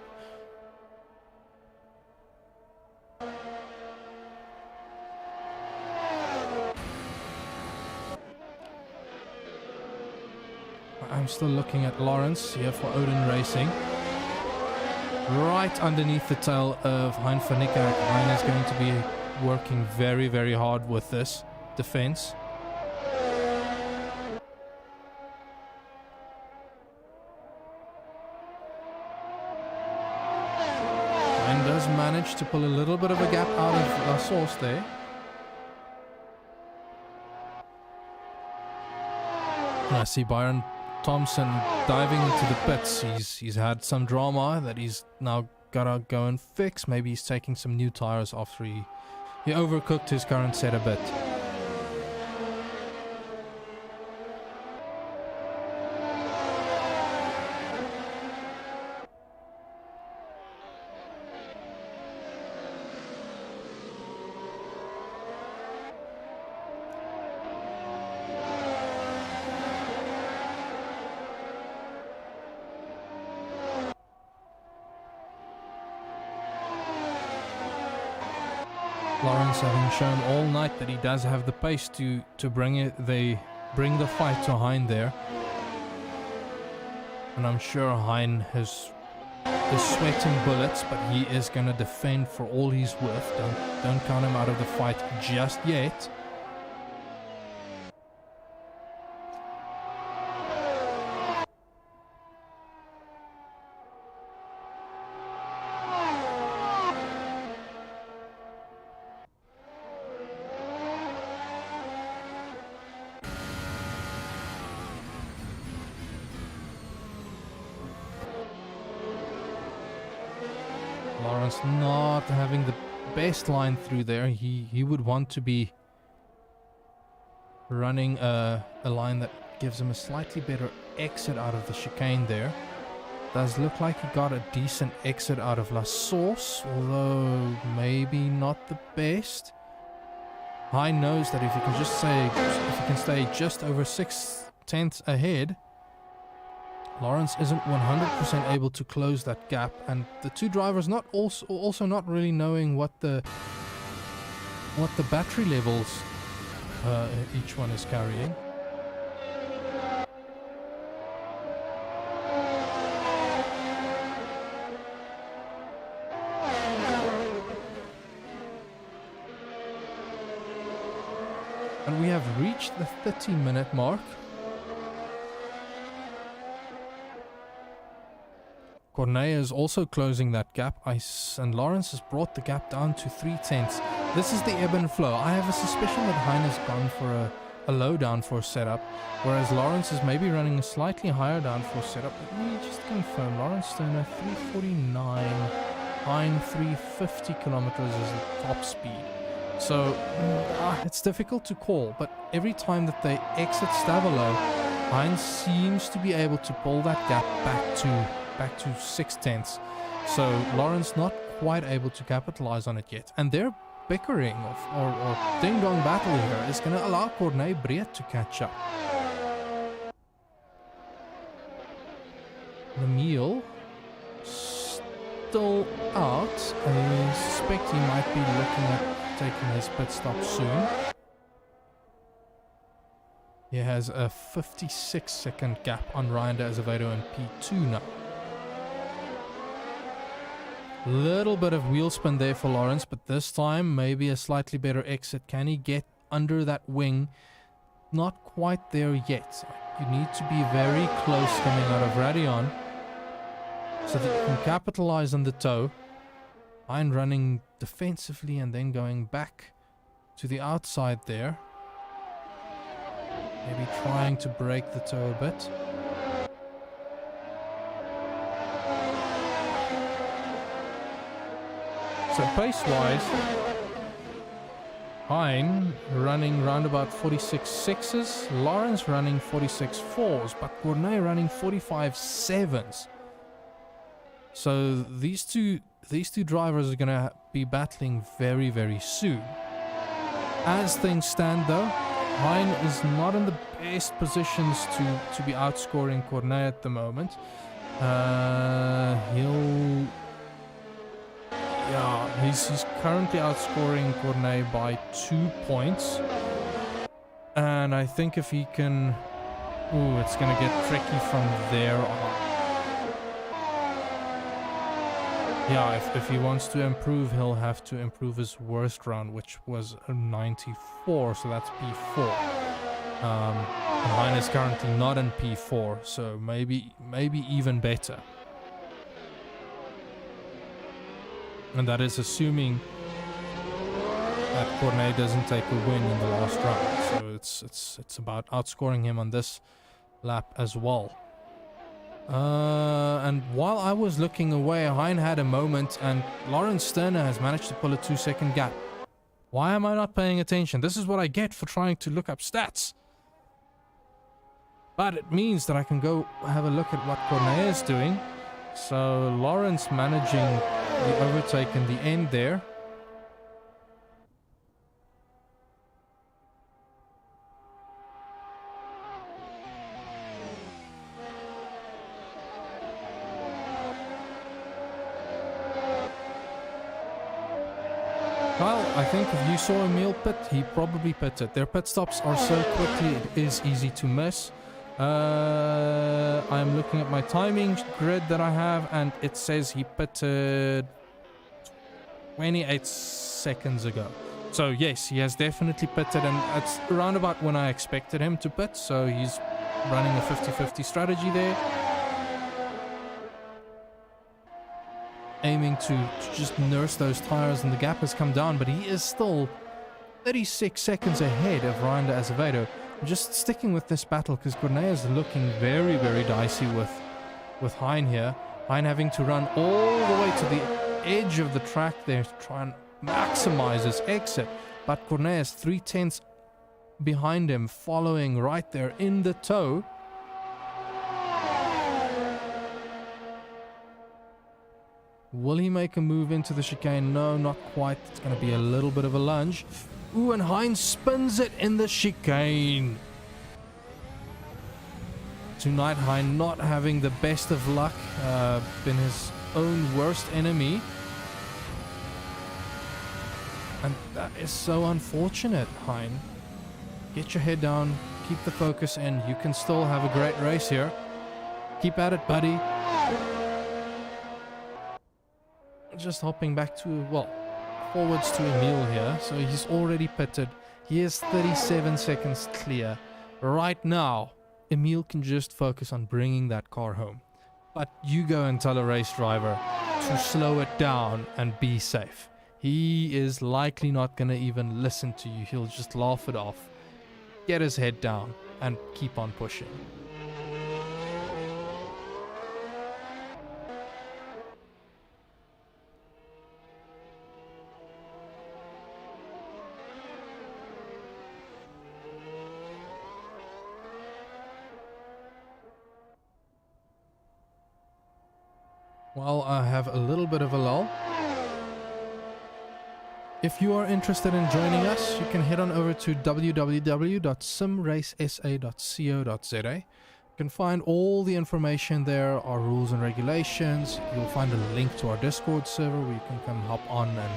I'm still looking at Lawrence here for Odin Racing. Right underneath the tail of Hein van Niekerk. Hein is going to be working very, very hard with this defense. Hein does manage to pull a little bit of a gap out of La Source there. And I see Byron Thompson diving into the pits. He's had some drama that he's now gotta go and fix. Maybe he's taking some new tires after he overcooked his current set a bit. Lawrence having shown all night that he does have the pace to bring the fight to Hein there. And I'm sure Hein is sweating bullets, but he is going to defend for all he's worth. Don't count him out of the fight just yet. Lawrence not having the best line through there. He would want to be running a line that gives him a slightly better exit out of the chicane there. Does look like he got a decent exit out of La Source, although maybe not the best. Hein knows that if he can stay just over 6/10 ahead, Lawrence isn't 100% able to close that gap, and the two drivers also not really knowing what the battery levels each one is carrying. And we have reached the 30-minute mark. Corneille is also closing that gap, and Lawrence has brought the gap down to 3/10. This is the ebb and flow. I have a suspicion that Hein has gone for a low downforce setup, whereas Lawrence is maybe running a slightly higher downforce setup. Let me just confirm. Lawrence Stoner 349, Hein 350 kilometers is the top speed. So it's difficult to call, but every time that they exit Stavolo, Hein seems to be able to pull that gap back to 6/10. So Lawrence not quite able to capitalize on it yet, and their bickering or ding-dong battle here is going to allow Corneille Breed to catch up. Emile still out. I suspect he might be looking at taking his pit stop soon. He has a 56-second gap on Ryan de Azevedo in P2 now. Little bit of wheel spin there for Lawrence, but this time maybe a slightly better exit. Can he get under that wing? Not quite there yet. You need to be very close coming out of Radion so that you can capitalize on the toe. Hein running defensively and then going back to the outside there. Maybe trying to break the toe a bit. So pace-wise, Hein running round about 46.6s, Lawrence running 46.4s, but Corneille running 45.7s. So these two drivers are going to be battling very, very soon. As things stand though, Hein is not in the best positions to be outscoring Cornet at the moment. He's currently outscoring Cornet by 2 points. And I think if he can... Ooh, it's going to get tricky from there on. Yeah, if he wants to improve, he'll have to improve his worst round, which was a 94, so that's P4. And Hein is currently not in P4, so maybe even better. And that is assuming that Cornet doesn't take a win in the last round. So it's about outscoring him on this lap as well. And while I was looking away, Hein had a moment, and Lawrence Sterner has managed to pull a 2-second gap. Why am I not paying attention? This is what I get for trying to look up stats. But it means that I can go have a look at what Cornet is doing. So Lawrence managing the overtake in the end there. Well, I think if you saw Emil pit, he probably pitted. Their pit stops are so quickly, it is easy to miss. I'm looking at my timing grid that I have, and it says he pitted 28 seconds ago. So yes, he has definitely pitted, and it's around about when I expected him to pit. So he's running a 50-50 strategy there. Aiming to just nurse those tires, and the gap has come down, but he is still 36 seconds ahead of Ryan de Azevedo. I'm just sticking with this battle because Cornet is looking very, very dicey with Hein here. Hein having to run all the way to the edge of the track there to try and maximize his exit, but Cornet is 3/10 behind him, following right there in the tow. Will he make a move into the chicane? No, not quite. It's going to be a little bit of a lunge. Ooh, and Hein spins it in the chicane. Tonight, Hein not having the best of luck. Been his own worst enemy. And that is so unfortunate, Hein. Get your head down. Keep the focus in. You can still have a great race here. Keep at it, buddy. Just hopping back to, well, forwards to Emil here. So he's already pitted. He is 37 seconds clear. Right now, Emil can just focus on bringing that car home. But you go and tell a race driver to slow it down and be safe. He is likely not going to even listen to you. He'll just laugh it off. Get his head down and keep on pushing. Well, I have a little bit of a lull. If you are interested in joining us, you can head on over to www.simracesa.co.za. You can find all the information there, our rules and regulations. You'll find a link to our Discord server where you can come hop on and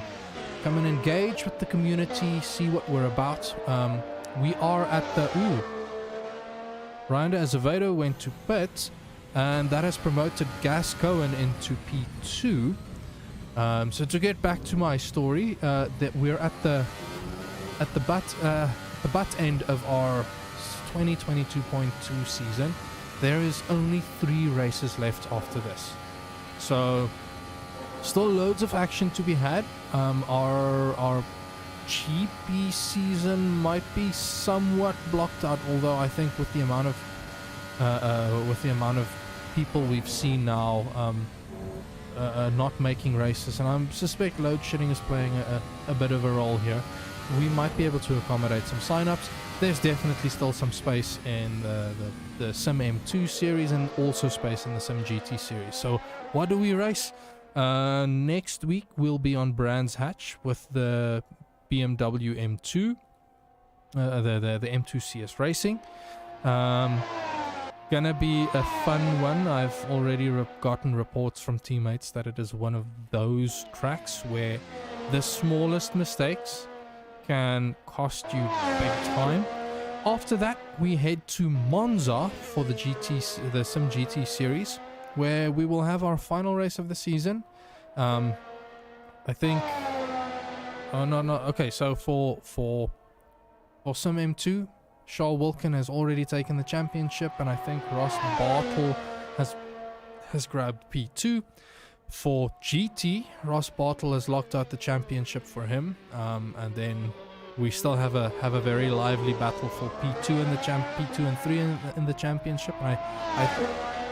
come and engage with the community, see what we're about. We are at the... Ooh. Ryan de Azevedo went to pit, and that has promoted Gas Cohen into P2. So to get back to my story, that we're at the butt end of our 2022.2 season. There is only 3 races left after this, so still loads of action to be had. Our GP season might be somewhat blocked out, although I think with the amount of people we've seen now not making races, and I suspect load shedding is playing a bit of a role here, we might be able to accommodate some sign-ups. There's definitely still some space in the Sim M2 series, and also space in the Sim GT series. So what do we race? Next week we'll be on Brands Hatch with the BMW M2. the M2 CS Racing. Gonna be a fun one. I've already gotten reports from teammates that it is one of those tracks where the smallest mistakes can cost you big time. After that, we head to Monza for the simGT series, where we will have our final race of the season. I think. Oh no. Okay, so for Sim M2. Charles Wilkin has already taken the championship, and I think Ross Bartle has grabbed P2. For GT, Ross Bartle has locked out the championship for him, and then we still have a very lively battle for P2 and P2 and 3 in the championship. And I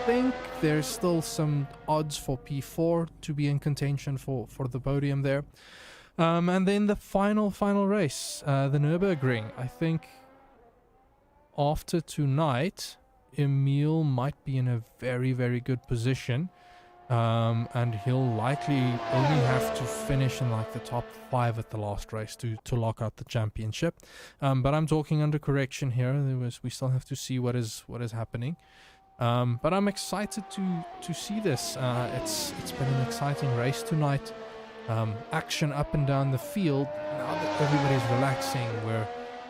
think there's still some odds for P4 to be in contention for the podium there. And then the final race, the Nürburgring. I think after tonight, Emil might be in a very, very good position, and he'll likely only have to finish in like the top 5 at the last race to lock out the championship. But I'm talking under correction here. We still have to see what is happening. But I'm excited to see this. It's been an exciting race tonight. Action up and down the field. Now that everybody's relaxing,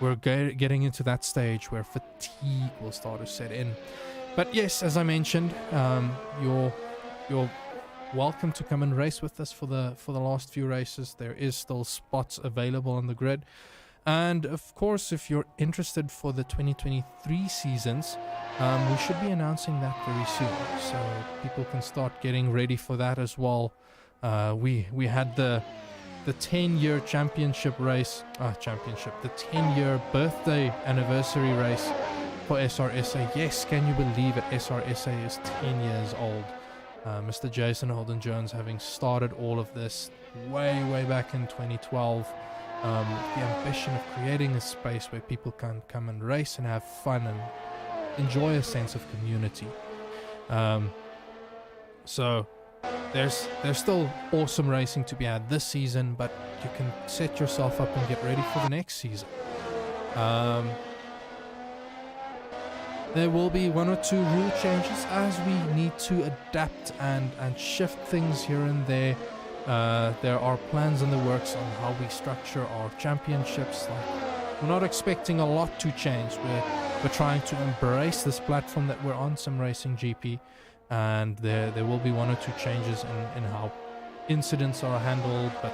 we're getting into that stage where fatigue will start to set in. But yes, as I mentioned, you're welcome to come and race with us for the last few races. There is still spots available on the grid, and of course, if you're interested for the 2023 seasons, we should be announcing that very soon, so people can start getting ready for that as well. We had the 10-year championship race, the 10-year birthday anniversary race for SRSA. Yes, can you believe it? SRSA is 10 years old. Mr. Jason Holden Jones having started all of this way back in 2012. The ambition of creating a space where people can come and race and have fun and enjoy a sense of community. So there's still awesome racing to be had this season, but you can set yourself up and get ready for the next season. There will be 1 or 2 rule changes as we need to adapt and shift things here and there. There are plans in the works on how we structure our championships. We're not expecting a lot to change. We're trying to embrace this platform that we're on, simRacingGP. And there will be 1 or 2 changes in how incidents are handled, but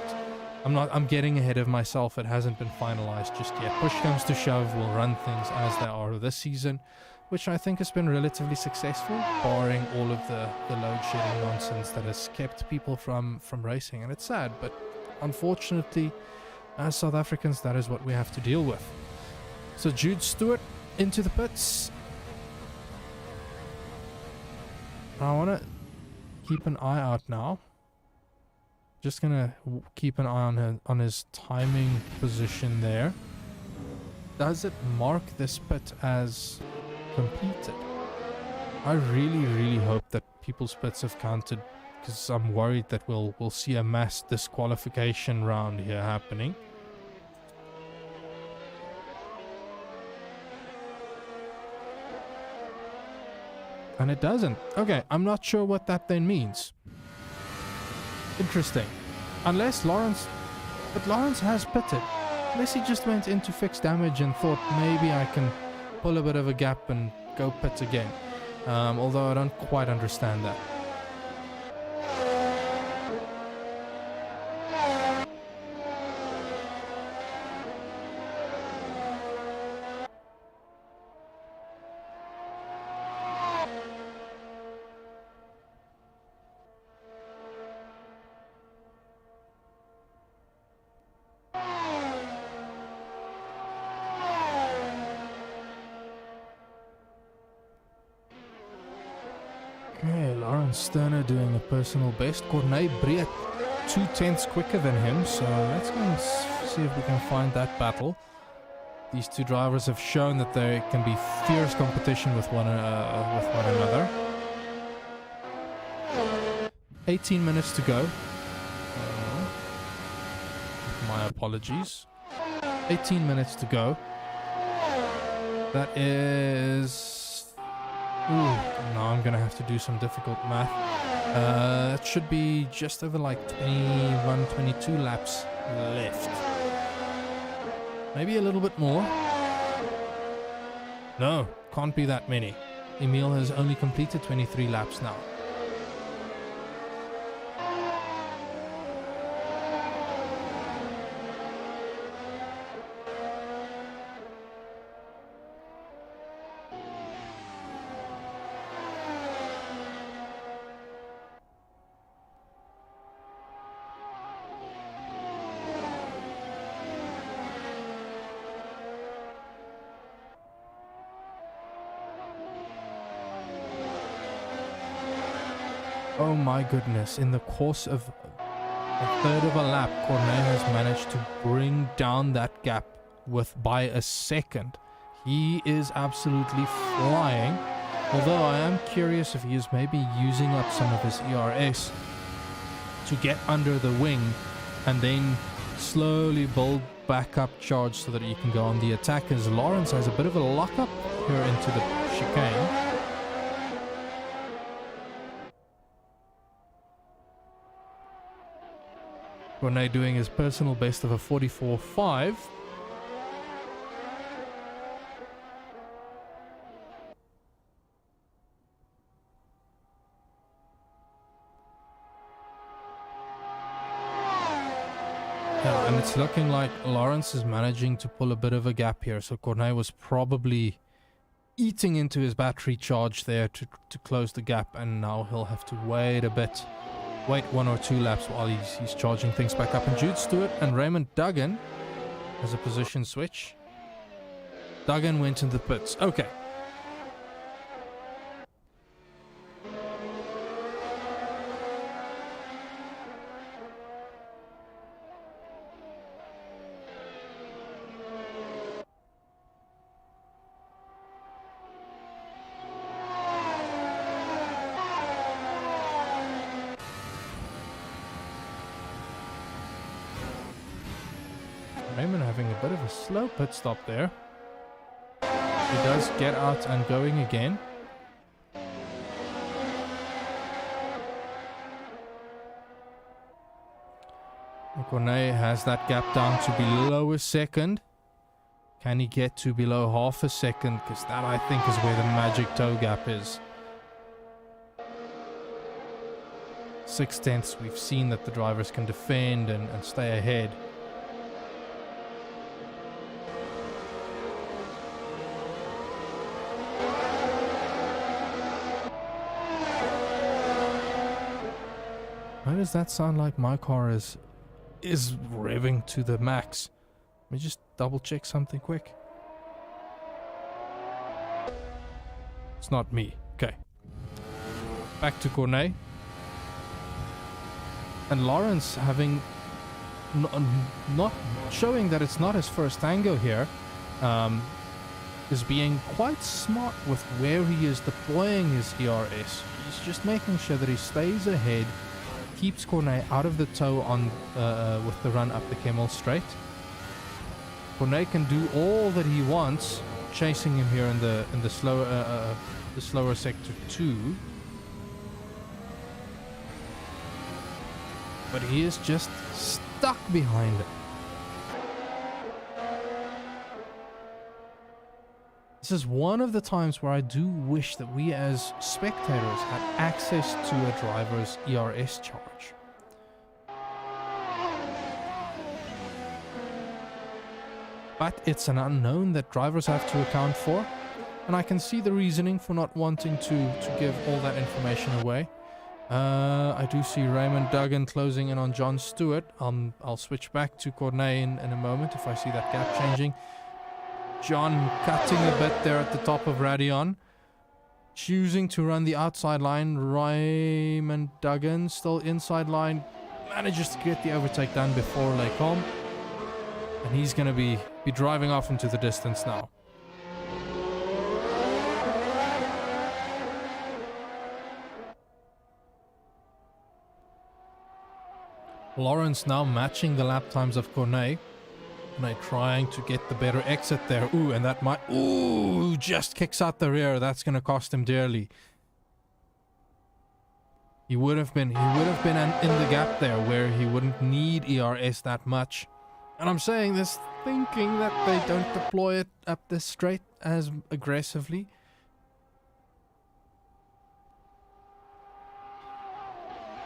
I'm getting ahead of myself. It hasn't been finalized just yet. Push comes to shove, we'll run things as they are this season, which I think has been relatively successful, barring all of the load shedding nonsense that has kept people from racing. And it's sad, but unfortunately, as South Africans, that is what we have to deal with. So Jude Stewart into the pits. I want to keep an eye out now. Just gonna keep an eye on his timing position there. Does it mark this pit as completed? I really hope that people's pits have counted, because I'm worried that we'll see a mass disqualification round here happening. And it doesn't. Okay, I'm not sure what that then means. Interesting. Unless Lawrence... But Lawrence has pitted. Unless he just went into fixed damage and thought maybe I can pull a bit of a gap and go pit again. Although I don't quite understand that. Okay, Lawrence Sterner doing a personal best. Corneille Breed 2/10 quicker than him, so let's go and see if we can find that battle. These two drivers have shown that they can be fierce competition with one another. 18 minutes to go. My apologies. 18 minutes to go. That is... Ooh, now I'm going to have to do some difficult math. It should be just over like 21, 22 laps left. Maybe a little bit more. No, can't be that many. Emil has only completed 23 laps now. Oh my goodness, in the course of a third of a lap, Cornet has managed to bring down that gap by a second. He is absolutely flying, although I am curious if he is maybe using up some of his ERS to get under the wing and then slowly build back up charge so that he can go on the attack, as Lawrence has a bit of a lock-up here into the chicane. Cornet doing his personal best of a 44.5. Yeah, and it's looking like Lawrence is managing to pull a bit of a gap here. So Cornet was probably eating into his battery charge there to close the gap, and now he'll have to wait a bit. Wait 1 or 2 laps while he's charging things back up. And Jude Stewart and Raymond Duggan has a position switch. Duggan went in the pits. Okay. Raymond having a bit of a slow pit stop there. He does get out and going again. Cornet has that gap down to below a second. Can he get to below half a second? Because that, I think, is where the magic toe gap is. 0.6. We've seen that the drivers can defend and stay ahead. Why does that sound like my car is revving to the max? Let me just double check something quick. It's not me. Okay. Back to Cornet. And Lawrence having not showing that it's not his first tango here, is being quite smart with where he is deploying his ERS. He's just making sure that he stays ahead, keeps Cornet out of the tow on with the run up the Kemmel Straight. Cornet can do all that he wants, chasing him here in the slower sector 2. But he is just stuck behind it. This is one of the times where I do wish that we as spectators had access to a driver's ERS charge. But it's an unknown that drivers have to account for, and I can see the reasoning for not wanting to give all that information away. I do see Raymond Duggan closing in on John Stewart. I'll switch back to Cornet in a moment if I see that gap changing. John cutting a bit there at the top of Radion. Choosing to run the outside line. Raymond Duggan still inside line. Manages to get the overtake done before Lecombe. And he's going to be driving off into the distance now. Lawrence now matching the lap times of Cornet. Cornet trying to get the better exit there. Ooh, and that might... Ooh, just kicks out the rear. That's going to cost him dearly. He would have been in the gap there where he wouldn't need ERS that much. And I'm saying this thinking that they don't deploy it up this straight as aggressively.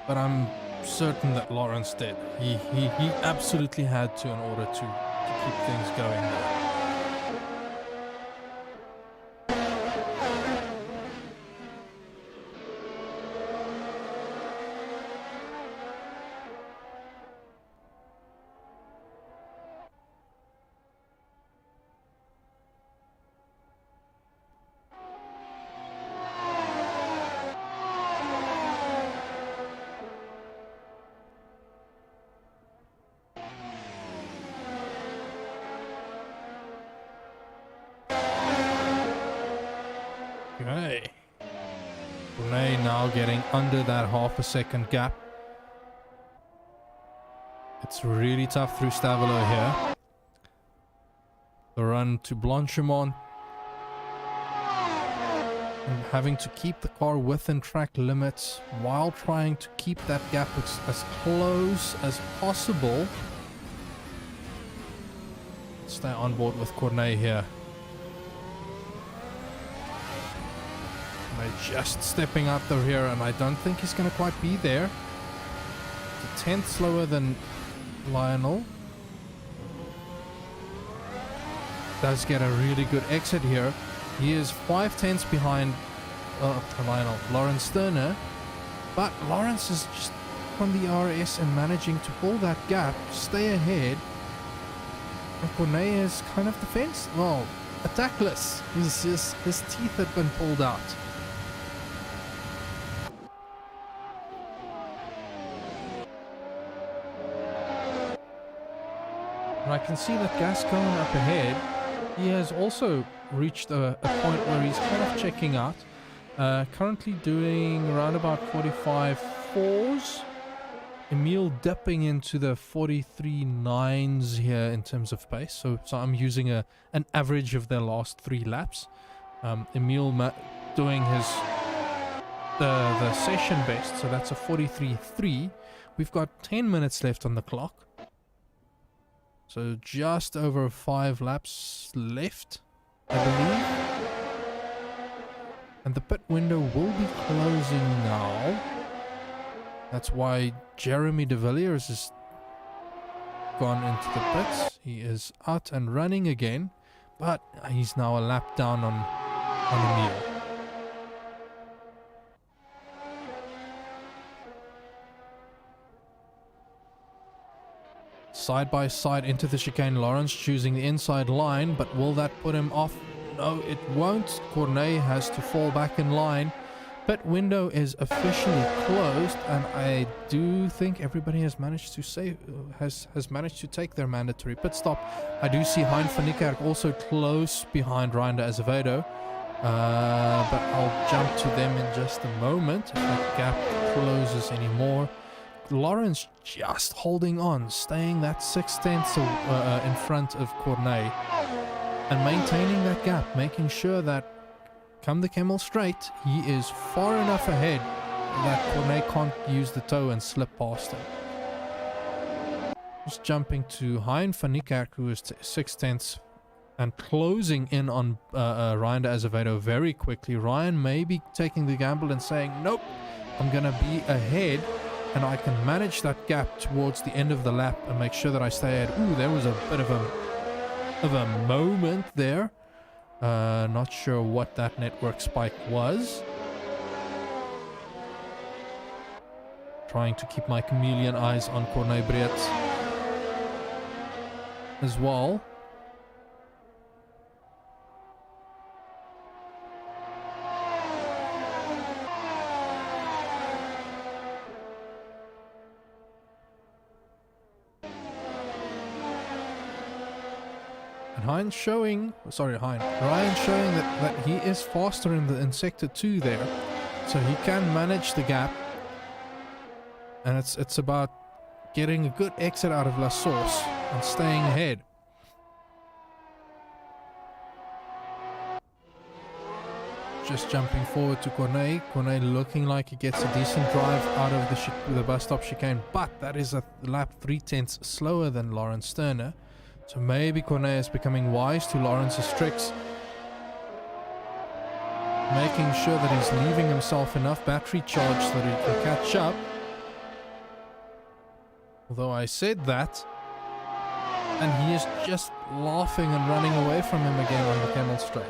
But I'm certain that Lawrence did. He absolutely had to in order to keep things going there. Okay. Cornet now getting under that half a second gap. It's really tough through Stavelo here. The run to Blanchimont. And having to keep the car within track limits while trying to keep that gap as close as possible. Stay on board with Cornet here. Just stepping out the rear, and I don't think he's going to quite be there. It's a tenth slower than Lionel. Does get a really good exit here. He is 5/10 behind Lionel, Lawrence Sterner, but Lawrence is just from the RS and managing to pull that gap, stay ahead. And Cornet is kind of the fence. Well, attackless. His teeth had been pulled out. And I can see that Gascon up ahead, he has also reached a point where he's kind of checking out. Currently doing around about 45.4s. Emil dipping into the 43.9s here in terms of pace. So I'm using an average of their last 3 laps. Emil doing his the session best, so that's a 43.3. We've got 10 minutes left on the clock. So just over 5 laps left, I believe. And the pit window will be closing now. That's why Jeremy de Villiers has gone into the pits. He is out and running again, but he's now a lap down on Emil. Side by side into the chicane. Lawrence choosing the inside line, but will that put him off? No, it won't. Cornet has to fall back in line. Pit window is officially closed, and I do think everybody has managed to has managed to take their mandatory pit stop. I do see Hein van Niekerk also close behind Ryan de Azevedo, but I'll jump to them in just a moment if that gap closes anymore. Lawrence just holding on, staying that 6/10 in front of Cornet and maintaining that gap, making sure that come the Camel Straight, he is far enough ahead that Cornet can't use the toe and slip past him. Just jumping to Hein van Niekerk, who is 6/10 and closing in on Ryan de Azevedo very quickly. Ryan may be taking the gamble and saying, nope, I'm going to be ahead and I can manage that gap towards the end of the lap and make sure that I stay ahead. Ooh, there was a bit of a moment there. Not sure what that network spike was. Trying to keep my chameleon eyes on Cornet Breed as well. Ryan showing that he is faster in sector 2 there, so he can manage the gap, and it's about getting a good exit out of La Source and staying ahead. just jumping forward to Cornet. Cornet looking like he gets a decent drive out of the bus stop chicane, but that is a lap 3/10 slower than Lawrence Sterner. So maybe Cornet is becoming wise to Lawrence's tricks, making sure that he's leaving himself enough battery charge so that he can catch up. Although I said that, and he is just laughing and running away from him again on the Camel Straight.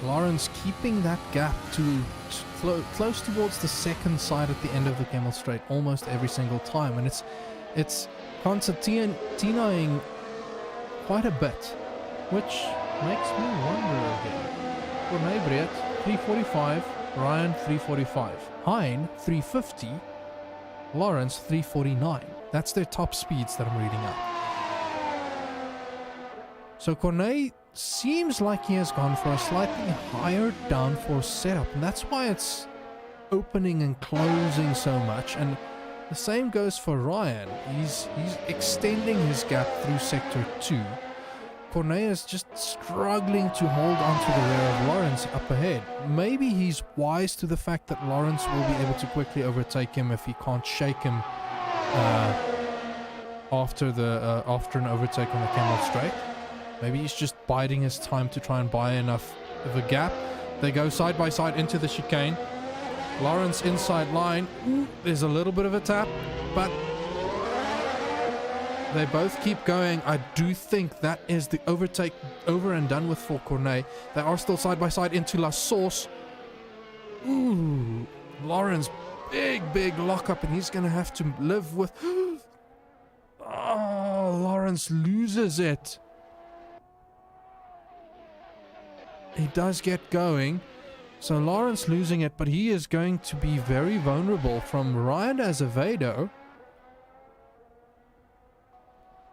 Lawrence keeping that gap to close towards the second side at the end of the Camel Straight almost every single time, and it's concertinaing quite a bit, which makes me wonder again. Cornet Breed 345, Ryan 345, Hein 350, Lawrence 349. That's their top speeds that I'm reading out. So Cornet seems like he has gone for a slightly higher downforce setup, and that's why it's opening and closing so much. And the same goes for Ryan. He's extending his gap through sector 2. Cornet is just struggling to hold on to the rear of Lawrence up ahead. Maybe he's wise to the fact that Lawrence will be able to quickly overtake him if he can't shake him after an overtake on the Camel Straight. Maybe he's just biding his time to try and buy enough of a gap. They go side by side into the chicane. Lawrence inside line. Ooh, there's a little bit of a tap, but they both keep going. I do think that is the overtake over and done with for Cornet. They are still side by side into La Source. Ooh, Lawrence, big lockup, and he's going to have to live with... Oh, Lawrence loses it. He does get going. So Lawrence losing it, but he is going to be very vulnerable from Ryan Azevedo.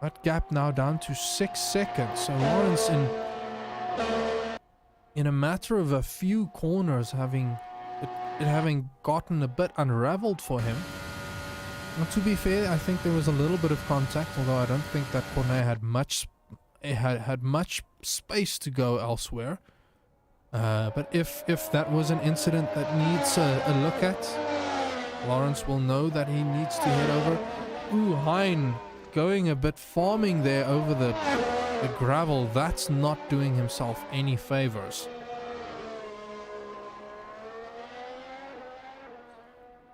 That gap now down to 6 seconds. So Lawrence in a matter of a few corners having gotten a bit unraveled for him. Now, to be fair, I think there was a little bit of contact, although I don't think that Cornet had much space to go elsewhere. But if that was an incident that needs a look at, Lawrence will know that he needs to head over. Ooh, Hein going a bit farming there over the gravel. That's not doing himself any favors.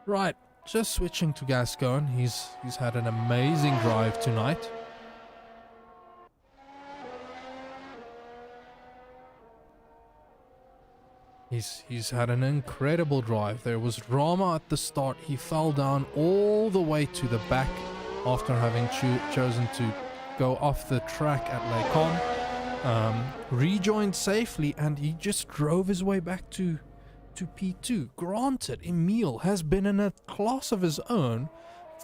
Right, just switching to Gascon. He's had an amazing drive tonight. He's had an incredible drive. There was drama at the start. He fell down all the way to the back after having chosen to go off the track at Les Cons. Rejoined safely, and he just drove his way back to P2. Granted, Emil has been in a class of his own,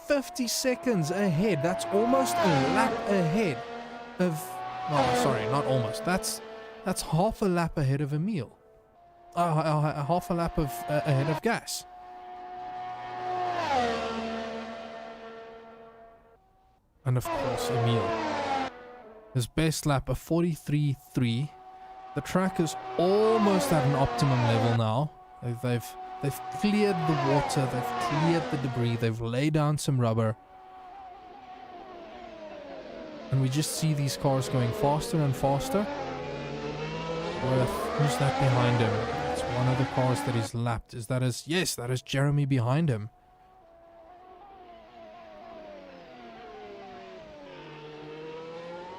50 seconds ahead. That's almost a lap ahead of... Oh, sorry, not almost. That's half a lap ahead of Emil. Half a lap ahead of Gas. And of course, Emil. His best lap, a 43.3. The track is almost at an optimum level now. They've cleared the water, they've cleared the debris, they've laid down some rubber. And we just see these cars going faster and faster. With, who's that behind him? It's one of the cars that he's lapped. Yes, that is Jeremy behind him.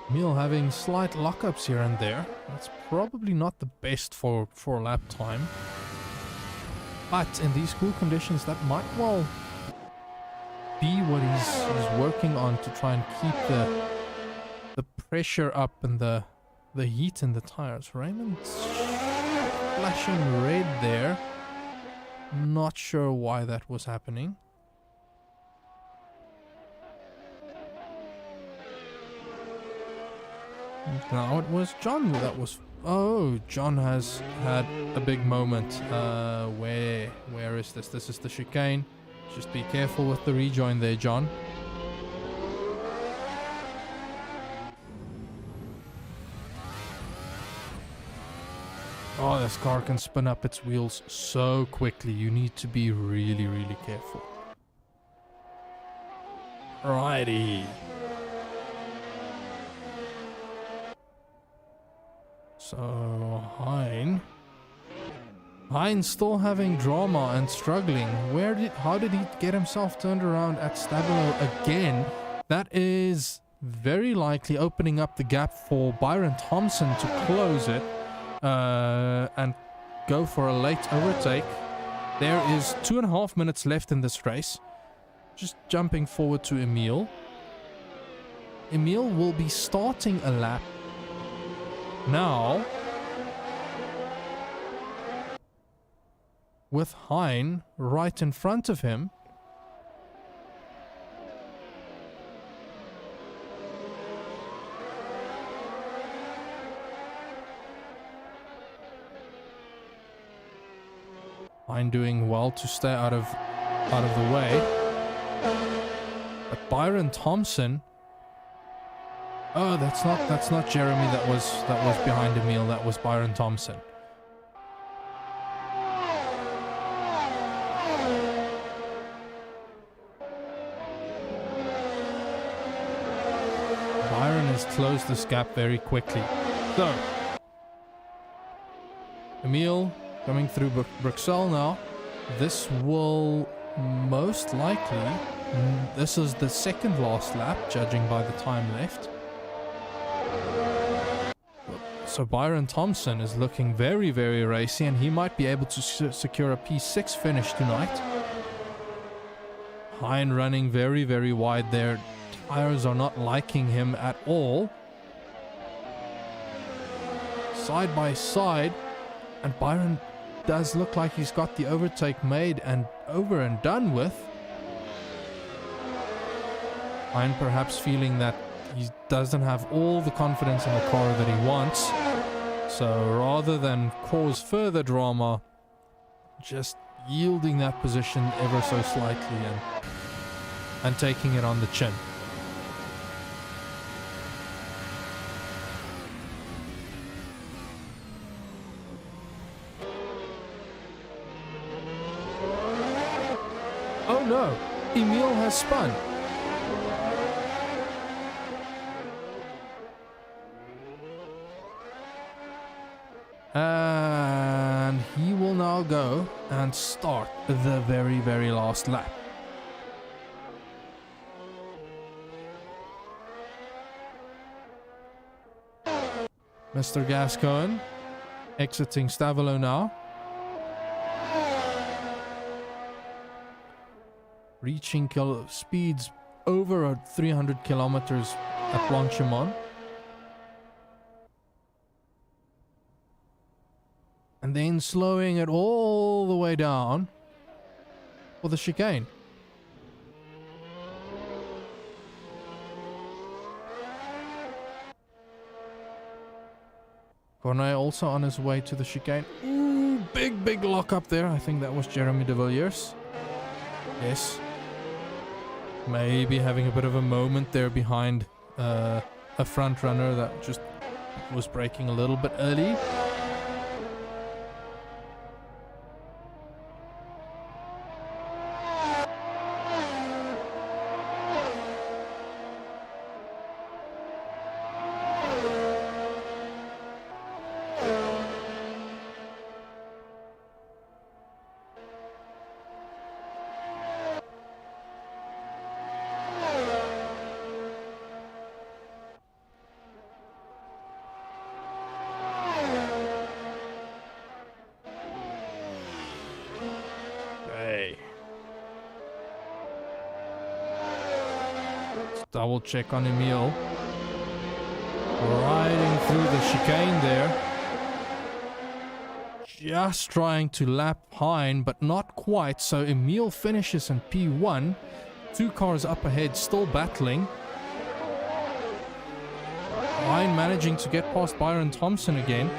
Emil having slight lockups here and there. That's probably not the best for lap time. But in these cool conditions, that might well be what he's working on to try and keep the pressure up and the heat in the tires. Raymond's flashing red there. Not sure why that was happening. Now it was John that was... Oh, John has had a big moment. Where is this? This is the chicane. Just be careful with the rejoin there, John. Oh, this car can spin up its wheels so quickly. You need to be really, really careful. Righty. So, Hein's still having drama and struggling. How did he get himself turned around at Stabilo again? That is very likely opening up the gap for Byron Thompson to close it and go for a late overtake. There is 2.5 minutes left in this race. Just jumping forward to Emil. Emil will be starting a lap now with Hein right in front of him. Hein doing well to stay out of the way. But Byron Thompson. Oh, that's not Jeremy that was behind Emil. That was Byron Thompson. Byron has closed this gap very quickly. So, Emil coming through Bruxelles now. This will most likely, this is the second last lap, judging by the time left. So Byron Thompson is looking very, very racy, and he might be able to secure a P6 finish tonight. Hein running very, very wide there. Tires are not liking him at all. Side by side, and Byron does look like he's got the overtake made and over and done with. Hein perhaps feeling that he doesn't have all the confidence in the car that he wants. So rather than cause further drama, just yielding that position ever so slightly and taking it on the chin. Oh no, Emil has spun. And he will now go and start the very, very last lap. Mr. Gascoigne exiting Stavilo now. Reaching speeds over 300 kilometers at Blanchimont. And then slowing it all the way down for the chicane. Cornet also on his way to the chicane. Ooh, big lock up there. I think that was Jeremy de Villiers. Yes. Maybe having a bit of a moment there behind a front runner that just was braking a little bit early. Double check on Emil. Riding through the chicane there. Just trying to lap Hein, but not quite. So Emil finishes in P1. 2 cars up ahead, still battling. Hein managing to get past Byron Thompson again.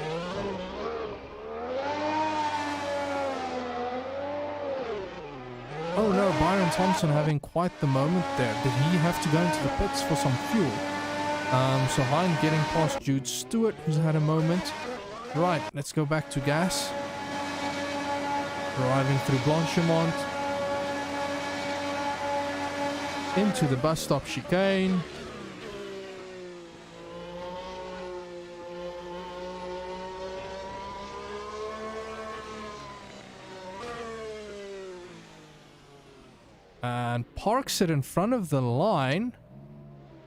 Oh no, Byron Thompson having quite the moment there. Did he have to go into the pits for some fuel? So Hein getting past Jude Stewart, who's had a moment. Right, let's go back to gas. Driving through Blanchimont. Into the bus stop chicane. And parks it in front of the line,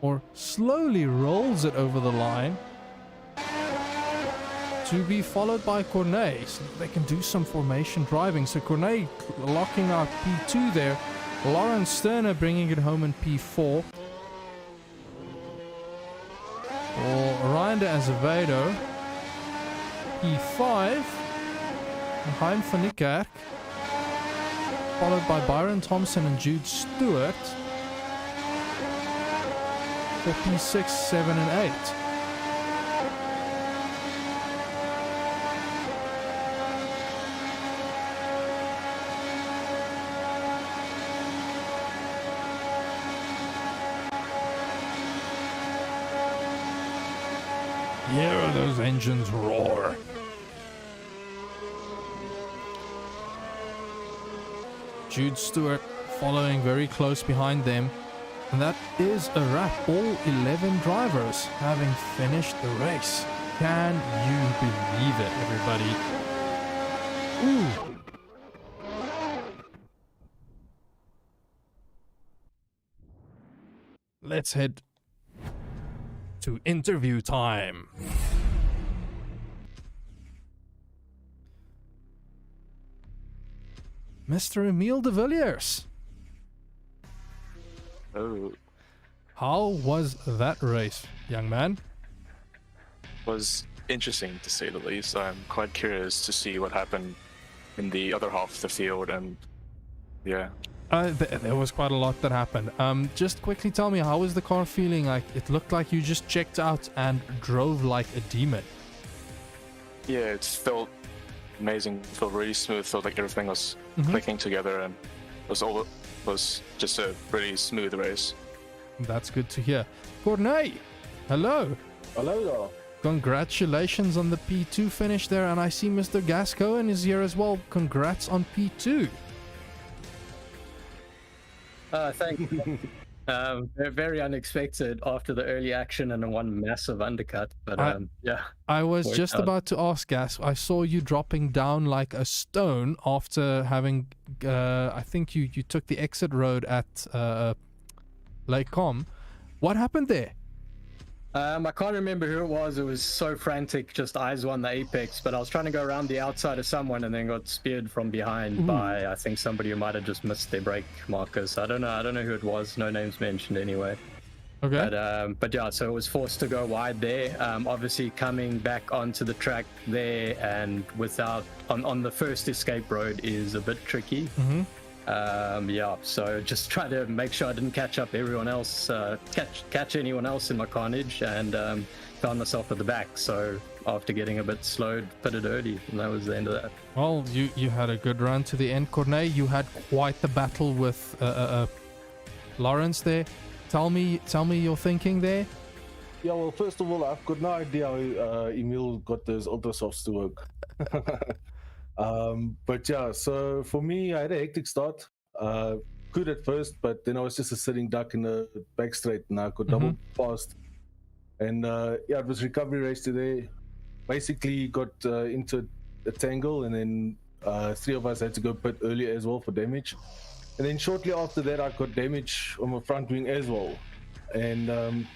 or slowly rolls it over the line, to be followed by Cornet, so they can do some formation driving. So Cornet locking out P2 there, Lawrence Sterner bringing it home in P4. For Ryan de Azevedo, P5, Hein van Niekerk, followed by Byron Thompson and Jude Stewart for P6, 7, and 8. Hear those engines roar. Jude Stewart following very close behind them. And that is a wrap. All 11 drivers having finished the race. Can you believe it, everybody? Ooh. Let's head to interview time. Mr. Emile de Villiers. Oh, How was that race, young man? was interesting to say the least. I'm quite curious to see what happened in the other half of the field, and yeah. There was quite a lot that happened. Just quickly tell me, how was the car feeling? Like, it looked like you just checked out and drove like a demon. Yeah, it felt amazing. It felt really smooth. Felt like everything was clicking together, and was just a really smooth race. That's good to hear. Cornet, hello. Hello there. Congratulations on the P2 finish there, and I see Mr. Gascoigne is here as well. Congrats on P2. Thank you. Very unexpected after the early action and one massive undercut. But yeah. I was just out. about to ask, Gas. I saw you dropping down like a stone after having, I think you took the exit road at Lake Com. What happened there? I can't remember who it was. It was so frantic, just eyes on the apex. But I was trying to go around the outside of someone and then got speared from behind by, I think, somebody who might have just missed their brake markers. I don't know who it was. No names mentioned anyway. Okay. But yeah, so it was forced to go wide there. Obviously coming back onto the track there and without on the first escape road is a bit tricky. Yeah, so just try to make sure I didn't catch up everyone else, catch anyone else in my carnage, and found myself at the back. So after getting a bit slowed, pitted early, and that was the end of that. Well, you had a good run to the end, Cornet. You had quite the battle with Lawrence there. Tell me your thinking there. Yeah, well, first of all, I've got no idea how Emile got those ultrasofts to work. But yeah, so for me, I had a hectic start. Good at first, but then I was just a sitting duck in the back straight, and I got double passed. And yeah, it was recovery race today. Basically got into a tangle, and then 3 of us had to go pit earlier as well for damage. And then shortly after that, I got damage on my front wing as well. And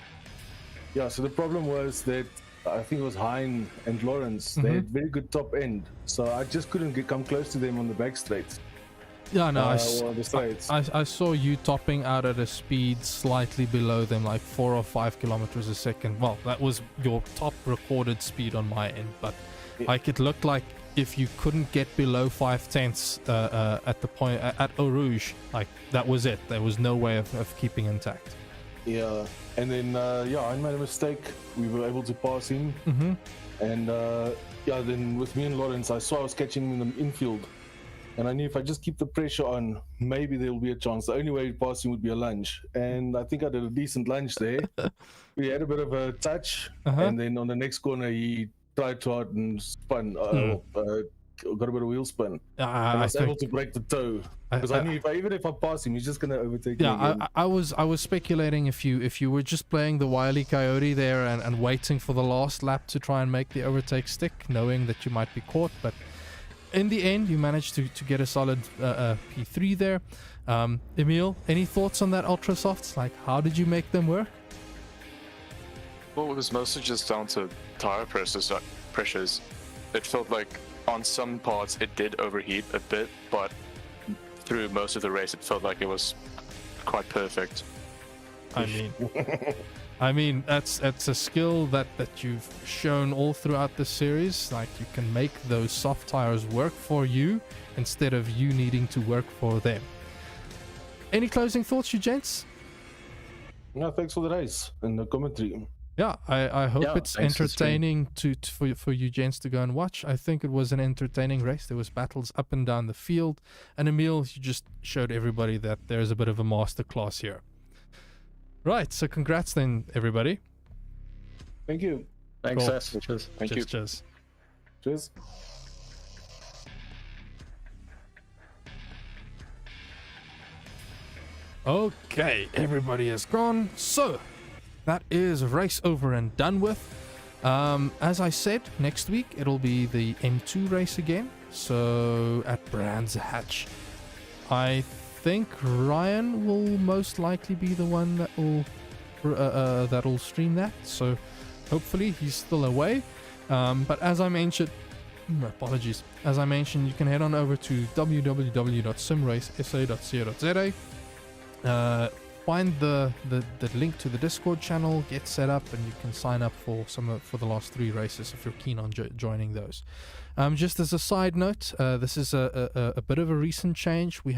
yeah, so the problem was that I think it was Hein and Lawrence. They had very good top end, so I just couldn't come close to them on the back straight. Yeah, no, I I saw you topping out at a speed slightly below them, like 4 or 5 kilometers a second. Well, that was your top recorded speed on my end, but like it looked like if you couldn't get below 5/10 at the point at Eau Rouge, like that was it. There was no way of keeping intact. Yeah, and then yeah, I made a mistake. We were able to pass him, and yeah, then with me and Lawrence, I saw I was catching him in the infield, and I knew if I just keep the pressure on, maybe there will be a chance. The only way passing would be a lunge, and I think I did a decent lunge there. We had a bit of a touch, and then on the next corner he tried too hard and spun. Got a bit of wheel spin. I was able to break the toe because I knew even if I pass him, he's just gonna overtake me again. I was speculating if you were just playing the Wile E. Coyote there and waiting for the last lap to try and make the overtake stick, knowing that you might be caught. But in the end, you managed to get a solid P3 there. Emil, any thoughts on that Ultra Softs? Like, how did you make them work? Well, it was mostly just down to tire pressures. It felt like on some parts it did overheat a bit, but through most of the race it felt like it was quite perfect. I mean that's a skill that you've shown all throughout this series. Like, you can make those soft tires work for you instead of you needing to work for them. Any closing thoughts, you gents? No, thanks for the race and the commentary. Yeah, I hope it's entertaining for you gents to go and watch. I think it was an entertaining race. There was battles up and down the field. And Emil, you just showed everybody that there's a bit of a masterclass here. Right, so congrats then, everybody. Thank you. Thanks, Cool. Cheers. Thank you. Cheers. Okay, everybody is gone. So that is race over and done with. As I said, next week it'll be the M2 race again. So at Brands Hatch, I think Ryan will most likely be the one that'll stream that. So hopefully he's still away. But as I mentioned, apologies. As I mentioned, you can head on over to www.simracesa.co.za. Find the link to the Discord channel, get set up, and you can sign up for the last 3 races if you're keen on joining those. Just as a side note, this is a bit of a recent change. We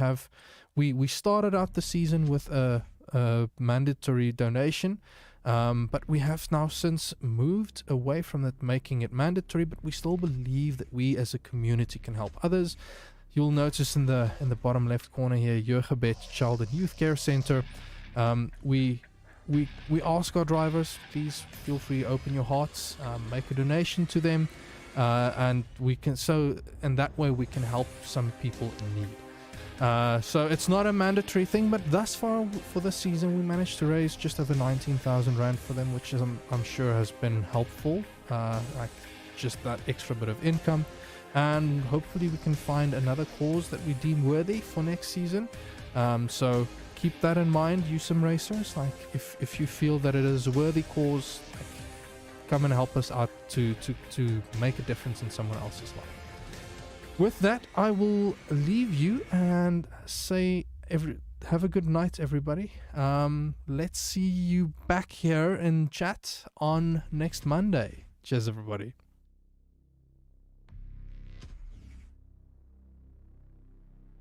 started out the season with a mandatory donation, but we have now since moved away from it, making it mandatory. But we still believe that we as a community can help others. You'll notice in the bottom left corner here, Jogebed Child and Youth Care Center. We ask our drivers, please feel free, open your hearts, make a donation to them, and that way we can help some people in need. So it's not a mandatory thing, but thus far for this season we managed to raise just over 19,000 Rand for them, which is I'm sure has been helpful, like just that extra bit of income. And hopefully we can find another cause that we deem worthy for next season. So keep that in mind, you sim racers. Like, if you feel that it is a worthy cause, like, come and help us out to make a difference in someone else's life. With that, I will leave you and say have a good night, everybody. Let's see you back here in chat on next Monday. Cheers, everybody.